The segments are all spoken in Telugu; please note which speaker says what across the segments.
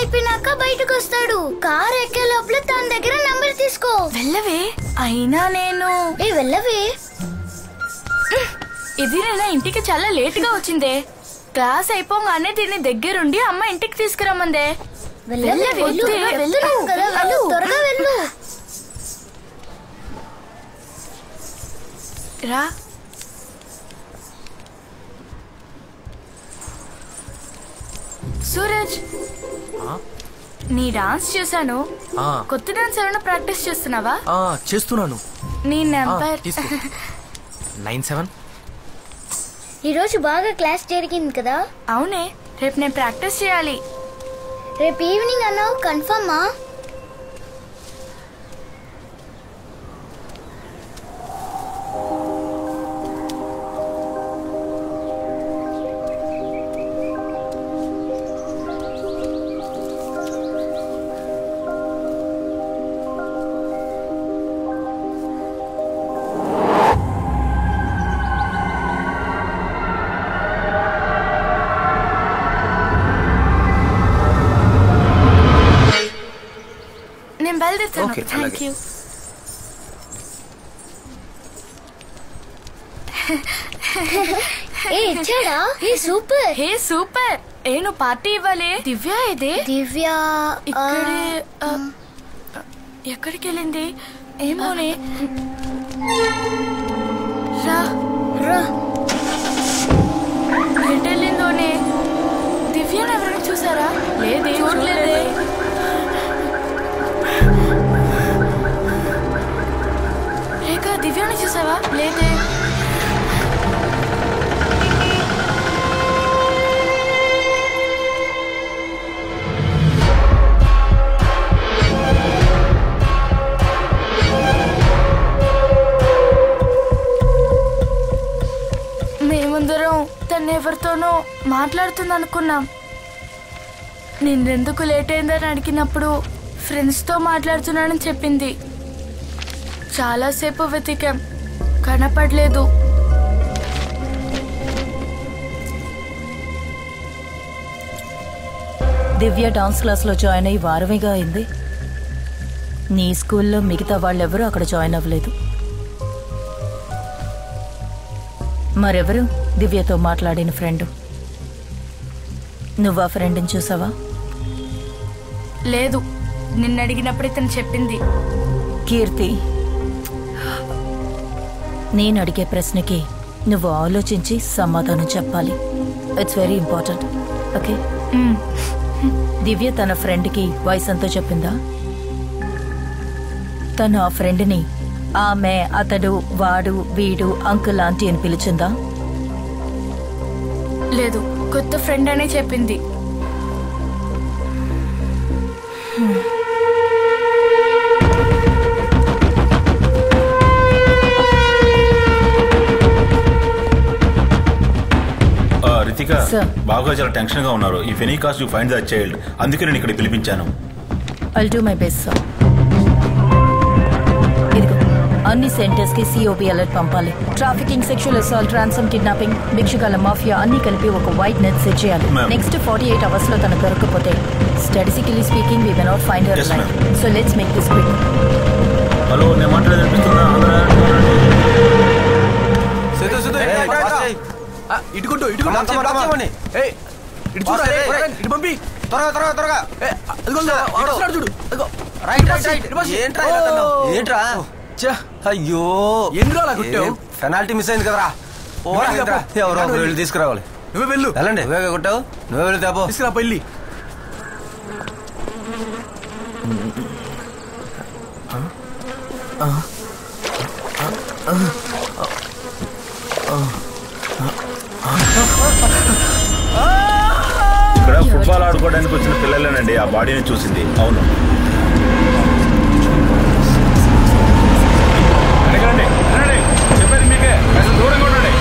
Speaker 1: అయిపోయినాక బయటకు వస్తాడు. కార్ ఎక్కే లోపల తన దగ్గర నంబర్ తీసుకో.
Speaker 2: వెళ్ళవే. అయినా నేను
Speaker 1: వెళ్ళవే.
Speaker 2: ఇది నేను ఇంటికి చాలా లేట్ గా వచ్చిందే. క్లాస్ అయిపోగానే దీన్ని దగ్గరుండి అమ్మ ఇంటికి తీసుకురమ్మందే.
Speaker 1: త్వరగా వెళ్ళు.
Speaker 2: రా. సూరజ్, నీ డాన్స్ చూసాను. కొత్త డాన్స్ ఏమైనా ప్రాక్టీస్ చేస్తున్నావా?
Speaker 3: చేస్తున్నాను.
Speaker 2: నీ నెంబర్
Speaker 3: 97.
Speaker 1: ఈరోజు బాగా క్లాస్ జరిగింది కదా?
Speaker 2: అవునే, రేపు నేను ప్రాక్టీస్ చేయాలి.
Speaker 1: రేపు ఈవినింగ్ అన్నావు, కన్ఫర్మా?
Speaker 2: Thank you.
Speaker 1: Super.
Speaker 2: Hey super. నువ్వు పార్టీ ఇవ్వాలి. దివ్య ఇదే.
Speaker 1: దివ్య
Speaker 2: ఇక్కడే. ఎక్కడికి వెళ్ళింది ఏమోనే. రా
Speaker 1: రా.
Speaker 2: ఎటు వెళ్ళిందోనే. దివ్యను ఎవరైనా చూసారా? లేదే, చూడలేదే. రేఖ, దివ్యని చూసావా? లేదే. మేముందరం తను ఎవరితోనో మాట్లాడుతుంది అనుకున్నాం. నేనెందుకు లేట్ అయిందని అడిగినప్పుడు ఫ్రెండ్స్తో మాట్లాడుతున్నానని చెప్పింది. చాలాసేపు వెతికాం, కనపడలేదు.
Speaker 4: దివ్య డాన్స్ క్లాస్లో జాయిన్ అయ్యి వారమేగా అయింది. నీ స్కూల్లో మిగతా వాళ్ళెవరూ అక్కడ జాయిన్ అవ్వలేదు. మరెవరు దివ్యతో మాట్లాడిన ఫ్రెండు? నువ్వు ఆ ఫ్రెండ్ని చూసావా?
Speaker 2: లేదు, నిన్ను అడిగినప్పుడు ఇతను చెప్పింది.
Speaker 4: కీర్తి, నేను అడిగే ప్రశ్నకి నువ్వు ఆలోచించి సమాధానం చెప్పాలి. It's very important. ఓకే? దివ్య తన ఫ్రెండ్కి వయసు ఎంతో చెప్పిందా? తను ఆ ఫ్రెండ్ని ఆమె, అతడు, వాడు, వీడు, అంకుల్, ఆంటీ అని పిలిచిందా?
Speaker 2: లేదు, కొత్త ఫ్రెండ్ అనే చెప్పింది.
Speaker 5: రితిక, బాగా చాలా టెన్షన్ గా ఉన్నారు. If any cost you find the child, అందుకే నేను ఇక్కడ పిలిపించాను.
Speaker 4: I'll do my best, sir. ఇదిగో అన్ని సెంటర్స్ కి సిఓబి అలర్ట్ పంపాలి. Trafficking, sexual assault, ransom, kidnapping, భిక్షుకాల మాఫియా అన్ని కలిపి ఒక వైట్ నెట్ సెట్ చేయాలి. నెక్స్ట్ 48 hours లో తను దొరకకపోతే statistically speaking we may not find her alive. So let's make this quick.
Speaker 5: Hello, నేను మాట్లాడేది అనిపిస్తుందా?
Speaker 3: ఇటుకుంటూ పంపి త్వరగా ఏంట్రా? అయ్యో, పెనాల్టీ మిస్ అయింది కదరా. ఎవరో వెళ్ళి తీసుకురావాలి. నువ్వే వెళ్ళు. వెళ్ళండి. నువ్వే కొట్టావు, నువ్వే వెళ్ళి తేపో. తీసుకురా పెళ్ళి.
Speaker 5: ఇక్కడ ఫుట్బాల్ ఆడుకోవడానికి వచ్చిన పిల్లలేనండి ఆ బాడీని చూసింది. అవును, చెప్పేది మీకే. దూరంగా ఉండండి.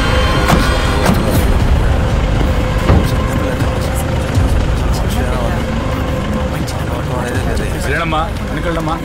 Speaker 5: వెళ్ళడమ్మా, వెనకెళ్ళమ్మా.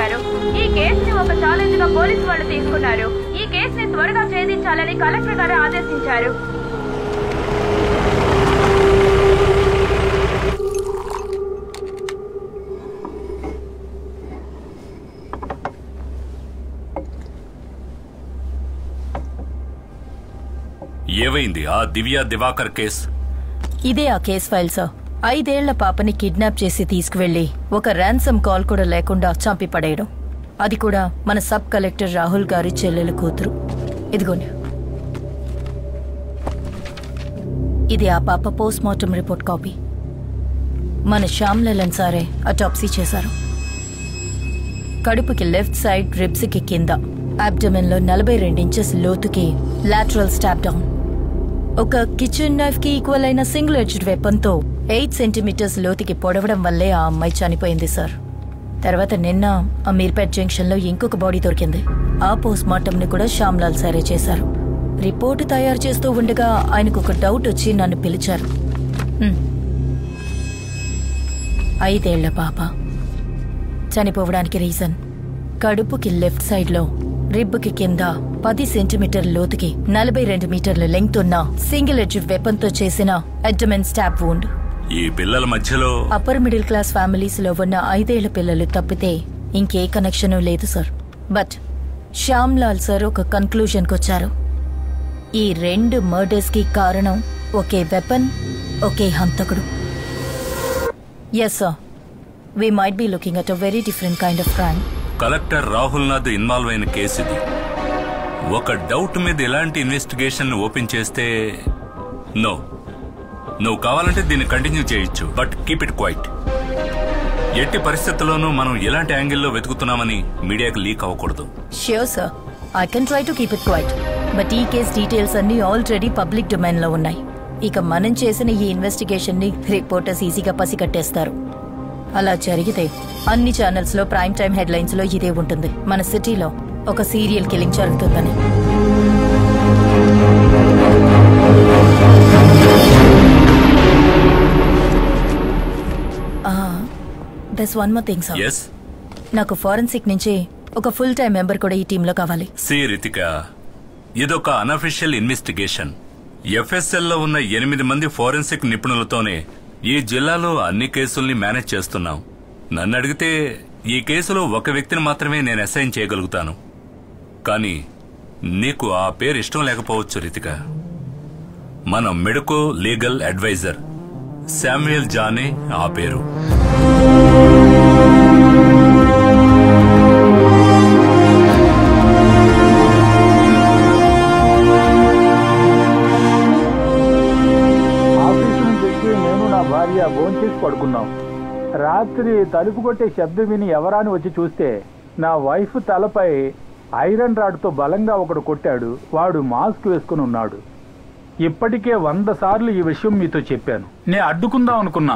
Speaker 2: చేశారు. ఈ కేసుని ఒక ఛాలెంజ్ గా పోలీసు వాళ్ళు తీసుకున్నారు. ఈ కేసుని త్వరగా ఛేదించాలని కలెక్టర్ గారు ఆదేశించారు.
Speaker 6: ఏవైంది ఆ దివ్య దివాకర్ కేసు?
Speaker 4: ఇదే ఆ కేస్ ఫైల్ సార్. 5 ఏళ్ల పాపని కిడ్నాప్ చేసి తీసుకువెళ్లి ఒక ర్యాన్సమ్ కాల్ కూడా లేకుండా చంపి పడేయడం. అది కూడా మన సబ్ కలెక్టర్ రాహుల్ గారి చెల్లెల కూతురు. ఇదిగోండి, ఇది ఆ పాప పోస్ట్ మార్టం రిపోర్ట్ కాపీ. మన శ్యామ్ లలన్ సారే అటాప్సీ చేశారు. కడుపుకి లెఫ్ట్ సైడ్, రిబ్స్ కి కింద, అబ్డమెన్ లో 42 ఇంచెస్ లోతుకి లాటరల్ స్టాప్ డౌన్. ఒక కిచెన్ నైఫ్ కి ఈక్వల్ అయిన సింగిల్ ఎడ్జ్డ్ వెపన్ తో 8 సెంటీమీటర్స్ లోతుకి పొడవడం వల్లే ఆ అమ్మాయి చనిపోయింది సార్. తర్వాత నిన్న అమీర్పేట్ జంక్షన్ లో ఇంకొక బాడీ దొరికింది. ఆ పోస్ట్ మార్టం ని కూడా శ్యామ్లాల్ సారే చేశారు. రిపోర్టు తయారు చేస్తూ ఉండగా ఆయనకు ఒక డౌట్ వచ్చి నన్ను పిలిచారు. 5 ఏళ్ల పాప చనిపోవడానికి రీజన్ కడుపుకి లెఫ్ట్ సైడ్ లో, రిబ్బుకి కింద 10 సెంటీమీటర్ లోతుకి 42 మీటర్ల లెంగ్త్ ఉన్న సింగిల్ ఎడ్జ్ వెపన్ తో చేసిన అబ్డమెన్ స్టాప్ వూండ్.
Speaker 6: ఈ పిల్లల మధ్యలో
Speaker 4: అప్పర్ మిడిల్ క్లాస్ ఫ్యామిలీస్ లో ఉన్న 5 ఏళ్ల పిల్లలు తప్పితే ఇంకే కనెక్షన్ లేదు sir. But Shyam Lal sir ఒక కన్క్లూజన్ కొచ్చారు. ఈ 2 మర్డర్స్ కి కారణం ఒకే వెపన్, ఒకే హంతకుడు. Yes sir, we might be looking at a very different kind of crime.
Speaker 6: Collector Rahul Nath involve అయిన కేసు ఇది. ఒక డౌట్ మీద ఎలాంటి ఇన్వెస్టిగేషన్ ఓపెన్ చేస్తే నో, నువ్వు కావాలంటే దీన్ని కంటిన్యూ చేయొచ్చు, బట్ కీప్ ఇట్ క్వైట్. ఎట్టి పరిస్థితుల్లోనూ మనం ఎలాంటి యాంగిల్లో వెతుకుతున్నామని మీడియాకి లీక్ అవ్వకూడదు.
Speaker 4: Sure sir, I can try to keep it quiet. But ఈ కేస్ డీటెయిల్స్ అన్ని ఆల్రెడీ పబ్లిక్ డొమైన్ లో ఉన్నాయి. ఇక మనం చేసిన ఈ ఇన్వెస్టిగేషన్ ని రిపోర్టర్స్ ఈజీగా పసిగట్టేస్తారు. అలా జరిగితే అన్ని ఛానల్స్ లో ప్రైమ్ టైమ్ హెడ్లైన్స్ లో ఇదే ఉంటుంది, మన సిటీలో ఒక సీరియల్ కిల్లింగ్ జరుగుతుందని. That's one more thing sir. నాకు ఫోరెన్సిక్ నుంచి ఒక ఫుల్ టైం మెంబర్ కూడా ఈ టీంలో కావాలి.
Speaker 6: సి రితిక, ఇదొక అనఫిషియల్ ఇన్వెస్టిగేషన్. ఎఫ్ఎస్ఎల్ లో ఉన్న 8 మంది ఫోరెన్సిక్ నిపుణులతోనే ఈ జిల్లాలో అన్ని కేసుల్ని మేనేజ్ చేస్తున్నాం. నన్ను అడిగితే ఈ కేసులో ఒక వ్యక్తిని మాత్రమే నేను అసైన్ చేయగలుగుతాను. కానీ నీకు ఆ పేరు ఇష్టం లేకపోవచ్చు రితిక. మన మెడికో లీగల్ అడ్వైజర్ శామ్యుయల్ జానే ఆ పేరు.
Speaker 7: భోంచేసి పడుకున్నాం. రాత్రి తలుపు కొట్టే శబ్దం విని ఎవరాని వచ్చి చూస్తే నా వైఫ్ తలపై ఐరన్ రాడ్తో బలంగా ఒకడు కొట్టాడు. వాడు మాస్క్ వేసుకుని ఉన్నాడు. ఇప్పటికే 100 సార్లు ఈ విషయం మీతో చెప్పాను. నేను అడ్డుకుందాం అనుకున్నా,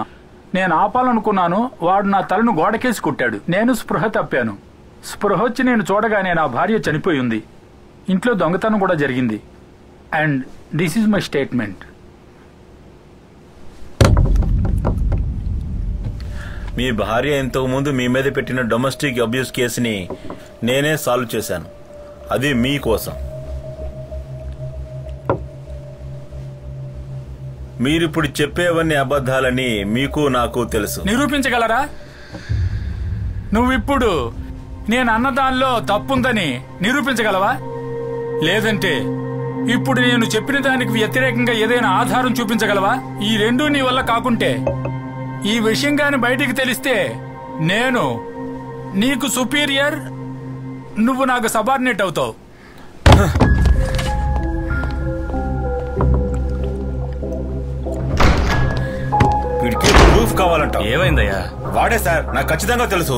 Speaker 7: నేను ఆపాలనుకున్నాను. వాడు నా తలను గోడకేసి కొట్టాడు. నేను స్పృహ తప్పాను. స్పృహ వచ్చి నేను చూడగానే నా భార్య చనిపోయి ఉంది. ఇంట్లో దొంగతనం కూడా జరిగింది. And this is my statement.
Speaker 5: మీ భార్య ఇంతకు ముందు మీ మీద పెట్టిన డొమెస్టిక్ అబ్యూస్ కేసుని నేనే సాల్వ్ చేశాను. అది మీకోసం. మీరిప్పుడు చెప్పేవన్నీ అబద్ధాలని మీకు నాకు తెలుసు.
Speaker 7: నిరూపించగలరా? నువ్విప్పుడు నేను అన్నదానిలో తప్పుందని నిరూపించగలవా? లేదంటే ఇప్పుడు నేను చెప్పిన దానికి వ్యతిరేకంగా ఏదైనా ఆధారం చూపించగలవా? ఈ రెండూ నీ వల్ల కాకుంటే, ఈ విషయం గాని బయటికి తెలిస్తే నేను నీకు సుపీరియర్, నువ్వు నాకు సబార్డినేట్ అవుతావు.
Speaker 5: వీడికి ప్రూఫ్ కావాలంట.
Speaker 3: ఏమైందయ్యా?
Speaker 5: వాడే సార్, నాకు ఖచ్చితంగా తెలుసు.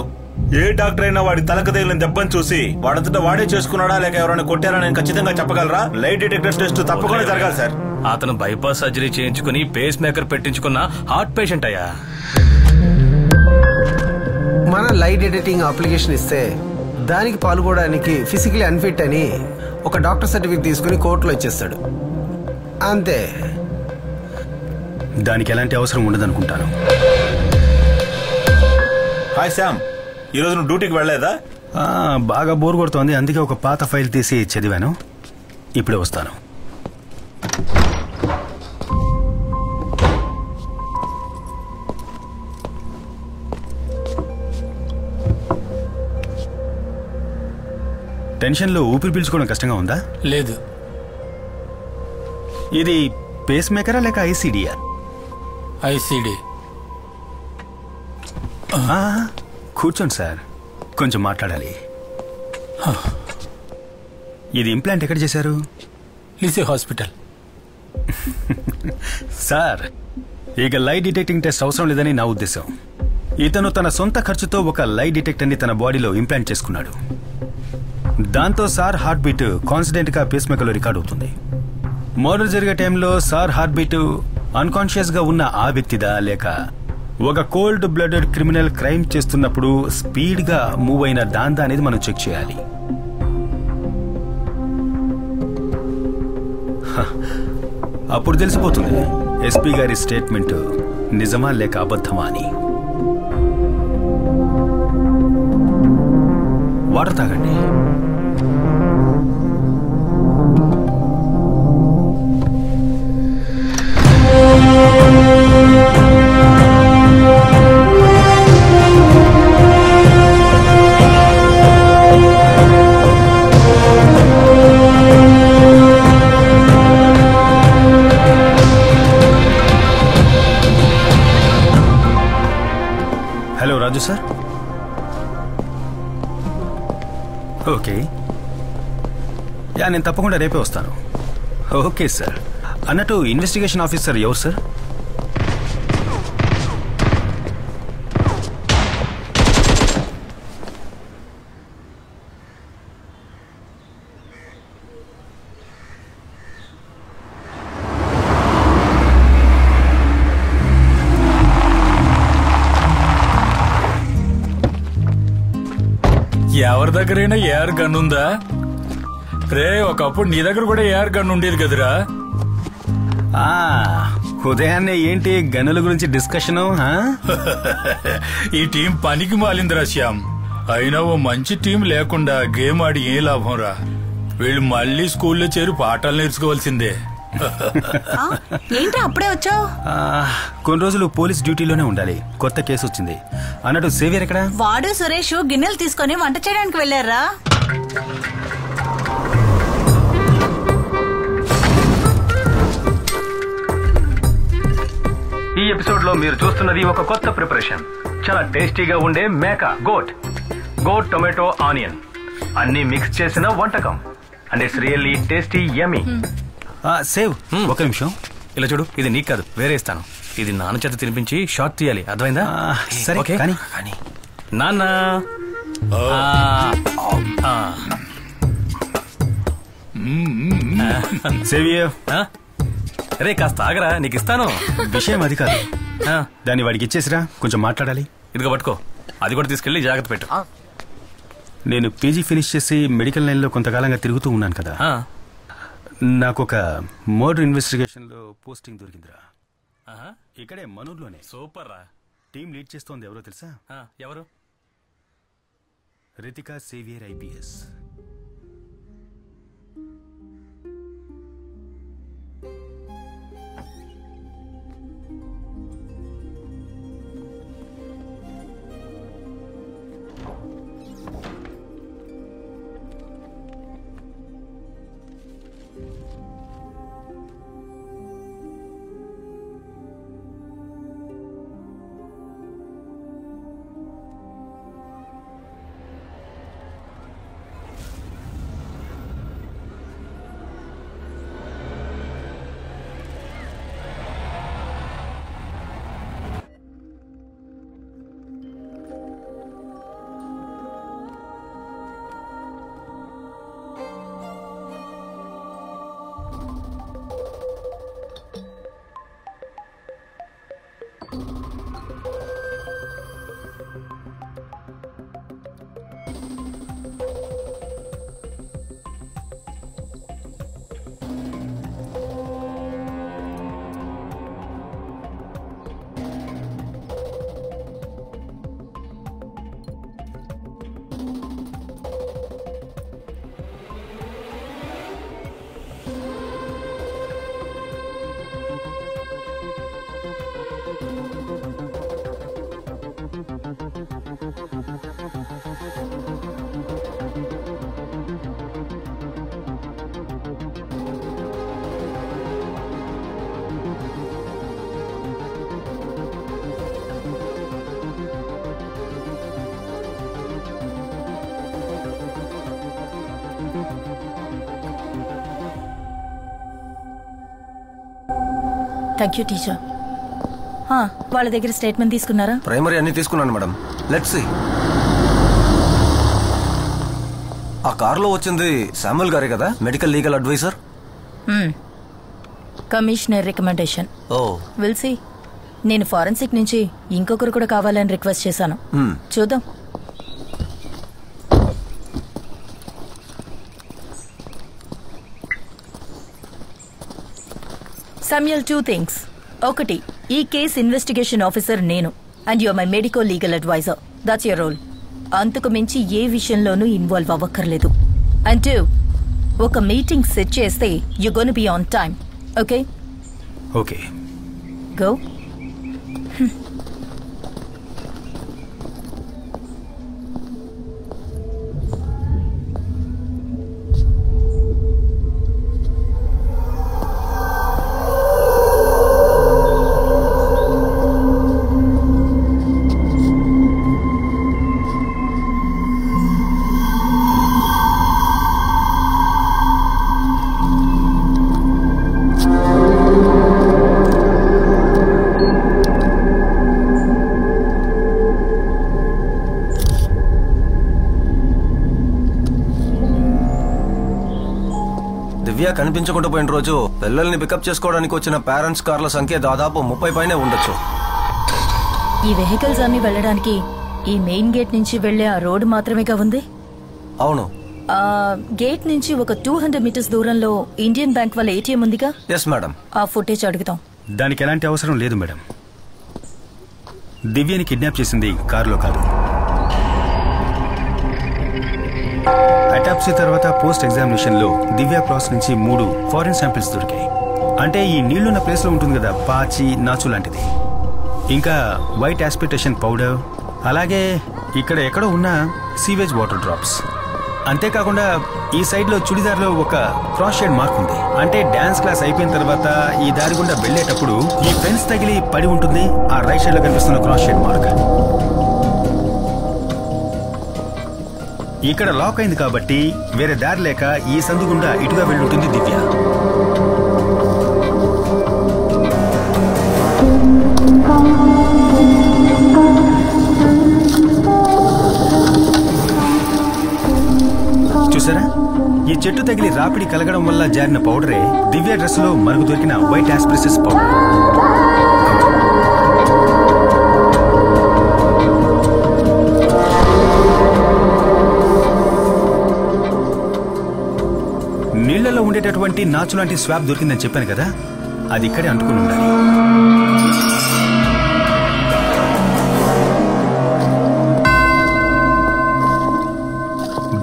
Speaker 5: ఏ డాక్టర్ అయినా వాడి తలకు తగిలిన దెబ్బని చూసి వాడంతటా వాడే చేసుకున్నాడా లేక ఎవరైనా కొట్టారా నేను ఖచ్చితంగా చెప్పగలరా? లైట్ డిటెక్టర్ టెస్ట్ తప్పకుండా జరగాలి సార్.
Speaker 3: అతను బైపాస్ సర్జరీ చేయించుకుని పేస్ మేకర్ పెట్టించుకున్న హార్ట్ పేషెంట్ అయ్యా.
Speaker 8: మన లైట్ ఎడిటింగ్ అప్లికేషన్ ఇస్తే దానికి పాల్గొనడానికి ఫిజికలీ అన్ఫిట్ అని ఒక డాక్టర్ సర్టిఫికేట్ తీసుకుని కోర్టులో ఇచ్చేస్తాడు. అంతే.
Speaker 9: దానికి ఎలాంటి అవసరం ఉండదనుకుంటాను.
Speaker 5: హాయ్ శామ్, ఈరోజు నువ్వు డ్యూటీకి వెళ్ళలేదా?
Speaker 9: బాగా బోర్ కొడుతోంది, అందుకే ఒక పాత ఫైల్ తీసి చదివాను. ఇప్పుడే వస్తాను. టెన్షన్లో ఊపిరి పీల్చుకోవడం కష్టంగా ఉందా?
Speaker 10: లేదు.
Speaker 9: ఇది పేస్ మేకరా లేక ఐసీడీయా?
Speaker 10: ఐసీడీ.
Speaker 9: కూర్చోండి సార్, కొంచెం మాట్లాడాలి. ఇది ఇంప్లాంట్ ఎక్కడ చేశారు?
Speaker 10: లిసే హాస్పిటల్.
Speaker 9: సార్, ఇక లై డిటెక్టింగ్ టెస్ట్ అవసరం లేదని నా ఉద్దేశం. ఇతను తన సొంత ఖర్చుతో ఒక లై డిటెక్టర్ని తన బాడీలో ఇంప్లాంట్ చేసుకున్నాడు. దాంతో సార్ హార్ట్ బీట్ కాన్స్టెంట్ గా పేస్ మేకర్లో రికార్డ్ అవుతుంది. మర్డర్ జరిగే టైంలో సార్ హార్ట్ బీట్ అన్కాన్షియస్ గా ఉన్న ఆ వ్యక్తిదా లేక ఒక కోల్డ్ బ్లడెడ్ క్రిమినల్ క్రైమ్ చేస్తున్నప్పుడు స్పీడ్ గా మూవ్ అయిన దాందా అనేది మనం చెక్ చేయాలి. అప్పుడు తెలిసిపోతుంది ఎస్పీ గారి స్టేట్మెంట్ నిజమా లేక అబద్ధమా అని. వాటర్ తాగండి. హలో రాజు సార్. ఓకే, నేను తప్పకుండా రేపే వస్తాను. Okay sir. అన్నట్టు ఇన్వెస్టిగేషన్ ఆఫీసర్ ఎవరు సార్?
Speaker 10: ఎవరి దగ్గరైనా ఏఆర్ గన్ ఉందా రే? ఒకప్పుడు నీ దగ్గర కూడా ఏఆర్ గన్ ఉండేది కదరా.
Speaker 9: ఉదయాన్నే ఏంటి గన్నుల గురించి డిస్కషను?
Speaker 10: ఈ టీం పనికి మాలిందిరా శ్యామ్. అయినా ఓ మంచి టీం లేకుండా గేమ్ ఆడి ఏ లాభం రా. వీళ్ళు మళ్ళీ స్కూల్లో చేరి పాఠాలు నేర్చుకోవాల్సిందే.
Speaker 11: ఏంటి అప్పుడే వచ్చావు?
Speaker 9: కొన్ని రోజులు పోలీస్ డ్యూటీలోనే ఉండాలి. కొత్త కేసు వచ్చింది. అన్నట్టు సేవియర్ ఎక్కడ?
Speaker 11: వాడు సురేష్ గిన్నెలు తీసుకొని వంట చేయడానికి వెళ్ళారా?
Speaker 9: ఈ ఎపిసోడ్ లో మీరు చూస్తున్నది ఒక కొత్త ప్రిపరేషన్. చాలా టేస్టీగా ఉండే మేక గోట్ టొమాటో ఆనియన్ అన్ని మిక్స్ చేసిన వంటకం. And it's really tasty yummy. Save ఒక నిమిషం.
Speaker 3: ఇలా చూడు, ఇది నీకు కాదు, వేరే ఇస్తాను. ఇది నాన్న చేత తినిపించి షార్ట్ తీయాలి, అర్థమైందా?
Speaker 9: సరే కానీ
Speaker 3: నాన్న.
Speaker 9: సేవియర్
Speaker 3: రే కాస్త ఆగరా, నీకు ఇస్తాను.
Speaker 9: విషయం అది కాదు, దాన్ని వాడికి ఇచ్చేసిరా, కొంచెం మాట్లాడాలి.
Speaker 3: ఇదిగో పట్టుకో, అది కూడా తీసుకెళ్లి జాగ్రత్త పెట్టు.
Speaker 9: నేను పీజీ ఫినిష్ చేసి మెడికల్ లైన్ లో కొంతకాలంగా తిరుగుతూ ఉన్నాను కదా. నాకు ఒక మర్డర్ ఇన్వెస్టిగేషన్ లో పోస్టింగ్ దొరికిందిరా. ఇక్కడే మనూర్లోనే.
Speaker 3: సూపర్ రా.
Speaker 9: టీం లీడ్ చేస్తోంది ఎవరో తెలుసా?
Speaker 3: ఎవరు?
Speaker 9: Ritika saviour IPS.
Speaker 4: Thank you teacher. వాళ్ళ దగ్గర స్టేట్మెంట్ తీసుకున్నారా?
Speaker 3: ప్రైమరీ అన్ని తీసుకున్నాను మేడం. Let's see. ఆ కారులో వచ్చింది శామ్యుల్ గారే కదా, medical legal adviser?
Speaker 4: Commissioner recommendation. Will see. నేను ఫారెన్సిక్ నుంచి ఇంకొకరు కూడా కావాలని రిక్వెస్ట్ చేశాను. చూద్దాం. Samuel, 2 things. ఒకటి, ఈ కేస్ ఇన్వెస్టిగేషన్ ఆఫీసర్ నేను and your my medico legal adviser. That's your role. అంతకు మించి ఏ విషయంలోనూ ఇన్వాల్వ్ అవ్వక్కర్లేదు. అండ్ 2, ఒక మీటింగ్ సెట్ చేస్తే you gonna be on time. Okay?
Speaker 9: Okay.
Speaker 4: Go.
Speaker 3: Divya కనిపించకుండా పోయిన రోజు పిల్లల్ని పికప్ చేసుకోవడానికి వచ్చిన పేరెంట్స్ కార్ల సంఖ్య దాదాపు 30 పైనే ఉండొచ్చు.
Speaker 4: ఈ వెహికల్స్ అన్ని వెళ్ళడానికి ఈ మెయిన్ గేట్ నుంచి వెళ్లే ఆ రోడ్ మాత్రమేగా ఉంది?
Speaker 3: అవును.
Speaker 4: గేట్ నుంచి ఒక 200 మీటర్స్ దూరంలో ఇండియన్ బ్యాంక్ వాళ్ళ ఏటీఎం ఉందిగా?
Speaker 3: Yes madam.
Speaker 4: ఆ ఫుటేజ్ అడుగుతాం.
Speaker 9: దానికి ఎలాంటి అవసరం లేదు మేడం. దివ్యని కిడ్నాప్ చేసింది కారులో కాదు. అటాప్సీ తర్వాత పోస్ట్ ఎగ్జామినేషన్ లో దివ్య క్రాస్ నుంచి 3 ఫారిన్ శాంపిల్స్ దొరికాయి. అంటే ఈ నీళ్లున్న ప్లేస్ లో ఉంటుంది కదా, పాచి, నాచు లాంటిది. ఇంకా వైట్ ఆస్పిటేషన్ పౌడర్, అలాగే ఇక్కడ ఎక్కడో ఉన్న సీవేజ్ వాటర్ డ్రాప్స్. అంతేకాకుండా ఈ సైడ్ లో చుడిదార్ లో ఒక క్రాస్ షేడ్ మార్క్ ఉంది. అంటే డాన్స్ క్లాస్ అయిపోయిన తర్వాత ఈ దారి గుండా వెళ్లేటప్పుడు ఈ ఫెన్స్ తగిలి పడి ఉంటుంది ఆ రైట్ సైడ్ లో కనిపిస్తున్న క్రాస్ షేడ్ మార్క్. ఇక్కడ లాక్ అయింది కాబట్టి వేరే దారి లేక ఈ సందు గుండా ఇటుగా వెళ్ళుంటుంది దివ్య. చూసారా, ఈ చెట్టు తగిలి రాపిడి కలగడం వల్ల జారిన పౌడరే దివ్య డ్రెస్ లో మనకు దొరికిన వైట్ ఆస్ప్రిసెస్ పౌడర్. నీళ్లలో ఉండేటటువంటి నాచు లాంటి స్వాబ్ దొరికిందని చెప్పాను కదా, అది ఇక్కడే అంటుకుని ఉండాలి.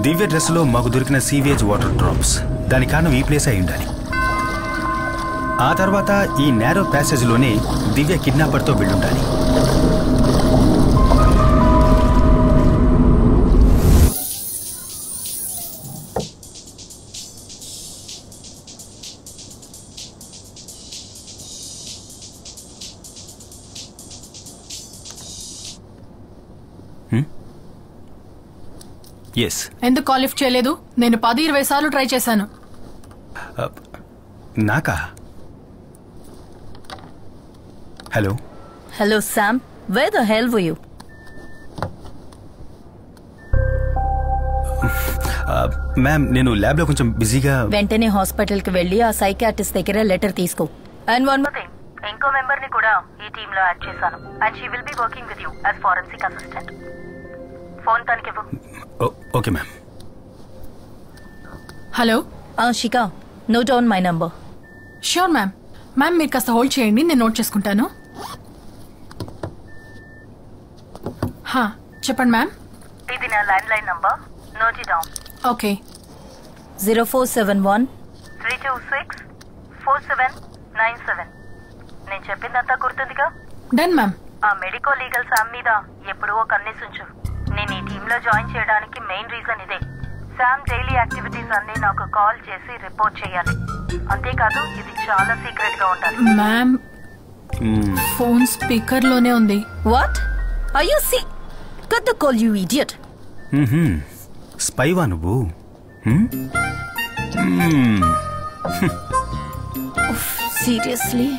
Speaker 9: దివ్య డ్రెస్ లో మాకు దొరికిన సీవేజ్ వాటర్ డ్రాప్స్, దాని కారణం ఈ ప్లేస్ అయి ఉండాలి. ఆ తర్వాత ఈ నేరో ప్యాసేజ్ లోనే దివ్య కిడ్నాపర్ తో వెళ్ళుండాలి.
Speaker 12: ఎందుకు కాల్ లిఫ్ట్ చేయలేదు? నేను 10-20 సార్లు ట్రై చేశాను.
Speaker 9: నాకా? Hello
Speaker 4: hello Sam, wear the hell were you?
Speaker 9: Ma'am, నేను ల్యాబ్ లో కొంచెం బిజీగా.
Speaker 4: వెంటనే హాస్పిటల్ కి వెళ్ళి ఆ సైకియాట్రిస్ట్ దగ్గర లెటర్ తీసుకో. అండ్ వన్ మోర్ థింగ్, ఇంకో మెంబర్ ని కూడా ఈ టీమ్ లో యాడ్ చేశాను and she will be working with you as forensic assistant. Phone తనకివ్వు.
Speaker 9: Okay ma'am.
Speaker 12: Hello
Speaker 4: Shikha, note down my number.
Speaker 12: Sure ma'am. Ma'am మీరు కాస్త హోల్డ్ చేయండి, నేను నోట్ చేసుకుంటాను. చెప్పండి మ్యామ్.
Speaker 4: ఇది నా land line number, note it down.
Speaker 12: Okay.
Speaker 4: 0471 326 4797. నేను చెప్పిందంతా గుర్తుందిగా?
Speaker 12: Done ma'am.
Speaker 4: ఆ మెడికో లీగల్ శామ్ మీద ఎప్పుడూ ఒక కన్నేసుంచు. నేను ఈ టీమ్ లో జాయిన్ చేయడానికి మెయిన్ రీజన్ ఇదే. శామ్ డైలీ యాక్టివిటీస్ అన్ని నాకు కాల్ చేసి రిపోర్ట్ చేయాలి. అంతేకాదు, ఇది చాలా సీక్రెట్ గా ఉండాలి.
Speaker 12: మ్యామ్, ఫోన్ స్పీకర్ లోనే ఉంది.
Speaker 4: What are you see? Cut the call you idiot.
Speaker 9: స్పైవా నువ్వు?
Speaker 4: సీరియస్లీ?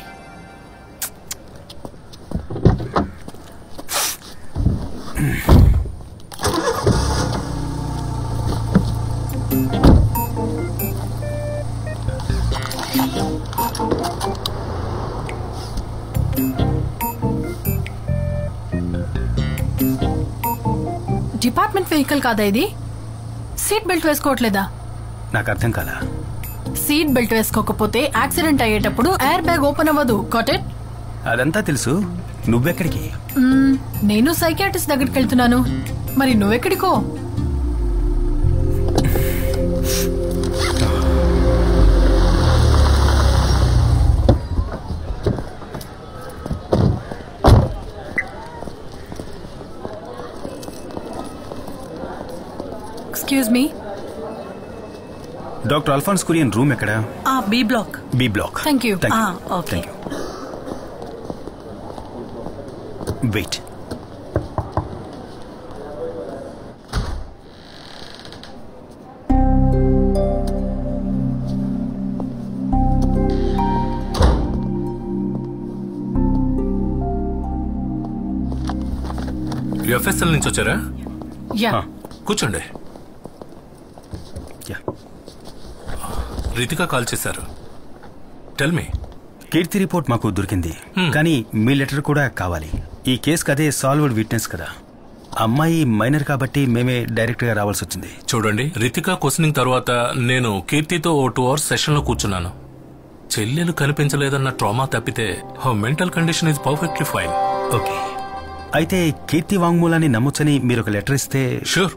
Speaker 12: డిపార్ట్మెంట్ వెహికల్ కాదా ఇది? సీట్ బెల్ట్ వేసుకోవట్లేదా?
Speaker 9: నాకు అర్థం కాలా.
Speaker 12: సీట్ బెల్ట్ వేసుకోకపోతే యాక్సిడెంట్ అయ్యేటప్పుడు ఎయిర్ బ్యాగ్ ఓపెన్ అవ్వదు. Got it?
Speaker 9: అదంతా తెలుసు. నువ్వెక్కడికి?
Speaker 12: నేను సైకియాట్రిస్ట్ దగ్గరికి వెళ్తున్నాను. మరి నువ్వెక్కడికో? Excuse me,
Speaker 9: doctor Alphonse Kurian room ఎక్కడ?
Speaker 11: B block.
Speaker 9: B block.
Speaker 12: Thank you.
Speaker 11: Okay.
Speaker 9: Wait.
Speaker 6: FSL నుంచి వచ్చారా?
Speaker 12: యా.
Speaker 6: కూర్చోండి. రితిక కాల్ చేశారు. Tell me.
Speaker 9: కీర్తి రిపోర్ట్ మాకు దొరికింది, కానీ మీ లెటర్ కూడా కావాలి. ఈ కేసుకి అదే సాల్వ్డ్ విట్నెస్ కదా. అమ్మాయి మైనర్ కాబట్టి మేమే డైరెక్ట్ గా రావాల్సి వచ్చింది.
Speaker 6: చూడండి, రితిక క్వశ్చనింగ్ తర్వాత నేను కీర్తితో 2 hours సెషన్ లో కూర్చున్నాను. చెల్లెలు కనిపించలేదన్న ట్రామా తప్పితే mental condition is perfectly fine.
Speaker 9: Okay, అయితే కీర్తి వాంగ్మూలాన్ని నమ్మొచ్చని మీరు ఒక లెటర్ ఇస్తే.
Speaker 6: షూర్.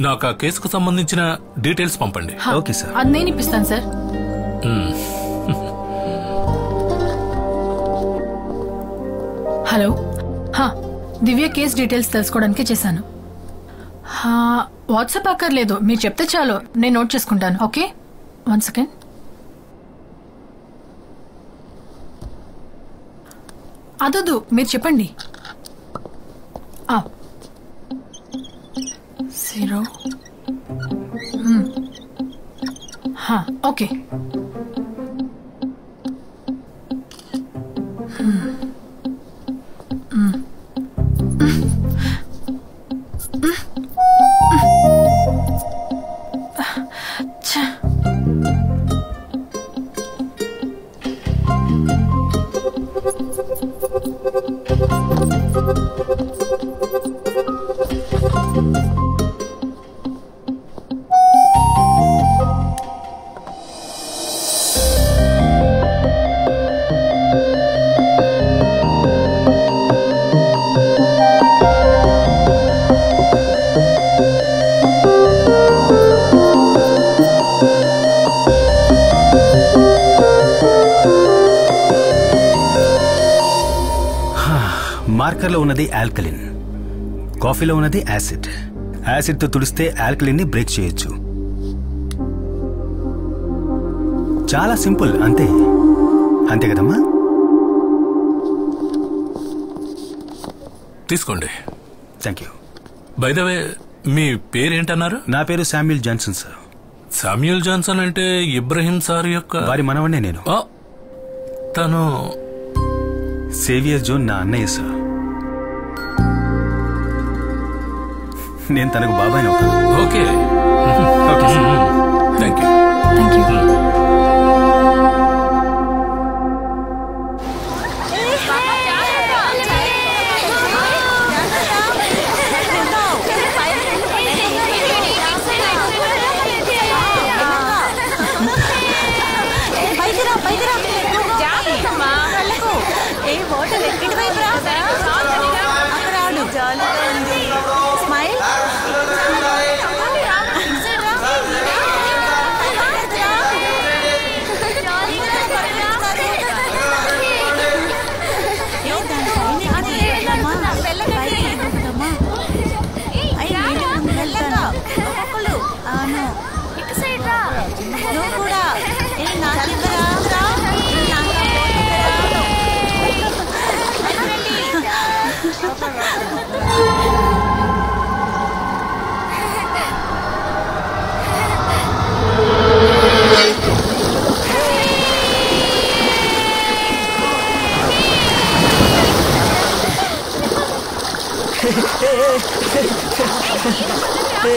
Speaker 6: నాకు ఆ కేసుకు సంబంధించిన డీటెయిల్స్ పంపండి.
Speaker 9: Okay sir.
Speaker 12: అది నేను ఇప్పిస్తాను సార్. హలో. దివ్య కేస్ డీటెయిల్స్ తెలుసుకోవడానికి చేశాను. వాట్సాప్ అక్కర్లేదు, మీరు చెప్తే చాలు, నేను నోట్ చేసుకుంటాను. Okay, 1 second. అదొద్దు, మీరు చెప్పండి. 0. ఓకే.
Speaker 9: మార్కర్లో ఉన్నది ఆల్కలిన్, కాఫీలో ఉన్నది యాసిడ్. యాసిడ్ తో తుడిస్తే ఆల్కలిన్ ని బ్రేక్ చేయొచ్చు. చాలా సింపుల్, అంతే. అంతే కదమ్మా?
Speaker 6: తీసుకోండి.
Speaker 9: Thank you.
Speaker 6: By the way, మీ పేరేంటన్నారు?
Speaker 9: నా పేరు Samuel Johnson sir.
Speaker 6: Samuel Johnson అంటే ఇబ్రహీం సార్ యొక్క
Speaker 9: వారి మనవన్నే నేను.
Speaker 6: తను
Speaker 9: సేవియర్ జోన్ నా అన్నయ్య సార్. నేను తనకు బాబాయ్ అవుతాను.
Speaker 6: Okay. Okay sir. Thank you.
Speaker 12: Thank you.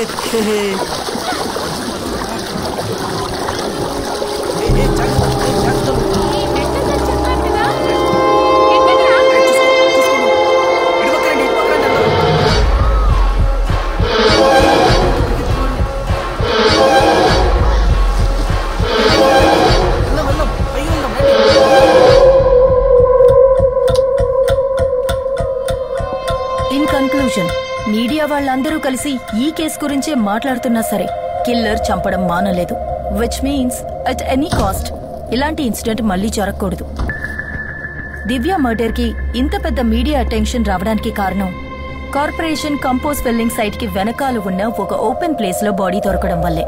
Speaker 4: In conclusion, media వాళ్ళందరూ కలిసి ఈ కేసు గురించే మాట్లాడుతున్నా సరే కిల్లర్ చంపడం మానలేదు. Which means at any cost ఇలాంటి ఇన్సిడెంట్ మళ్లీ జరగకూడదు. దివ్య మర్డర్ కి ఇంత పెద్ద మీడియా అటెన్షన్ రావడానికి కారణం కార్పొరేషన్ కంపోజ్ ఫిల్లింగ్ సైట్ కి వెనకాల ఉన్న ఒక ఓపెన్ ప్లేస్ లో బాడీ దొరకడం వల్లే.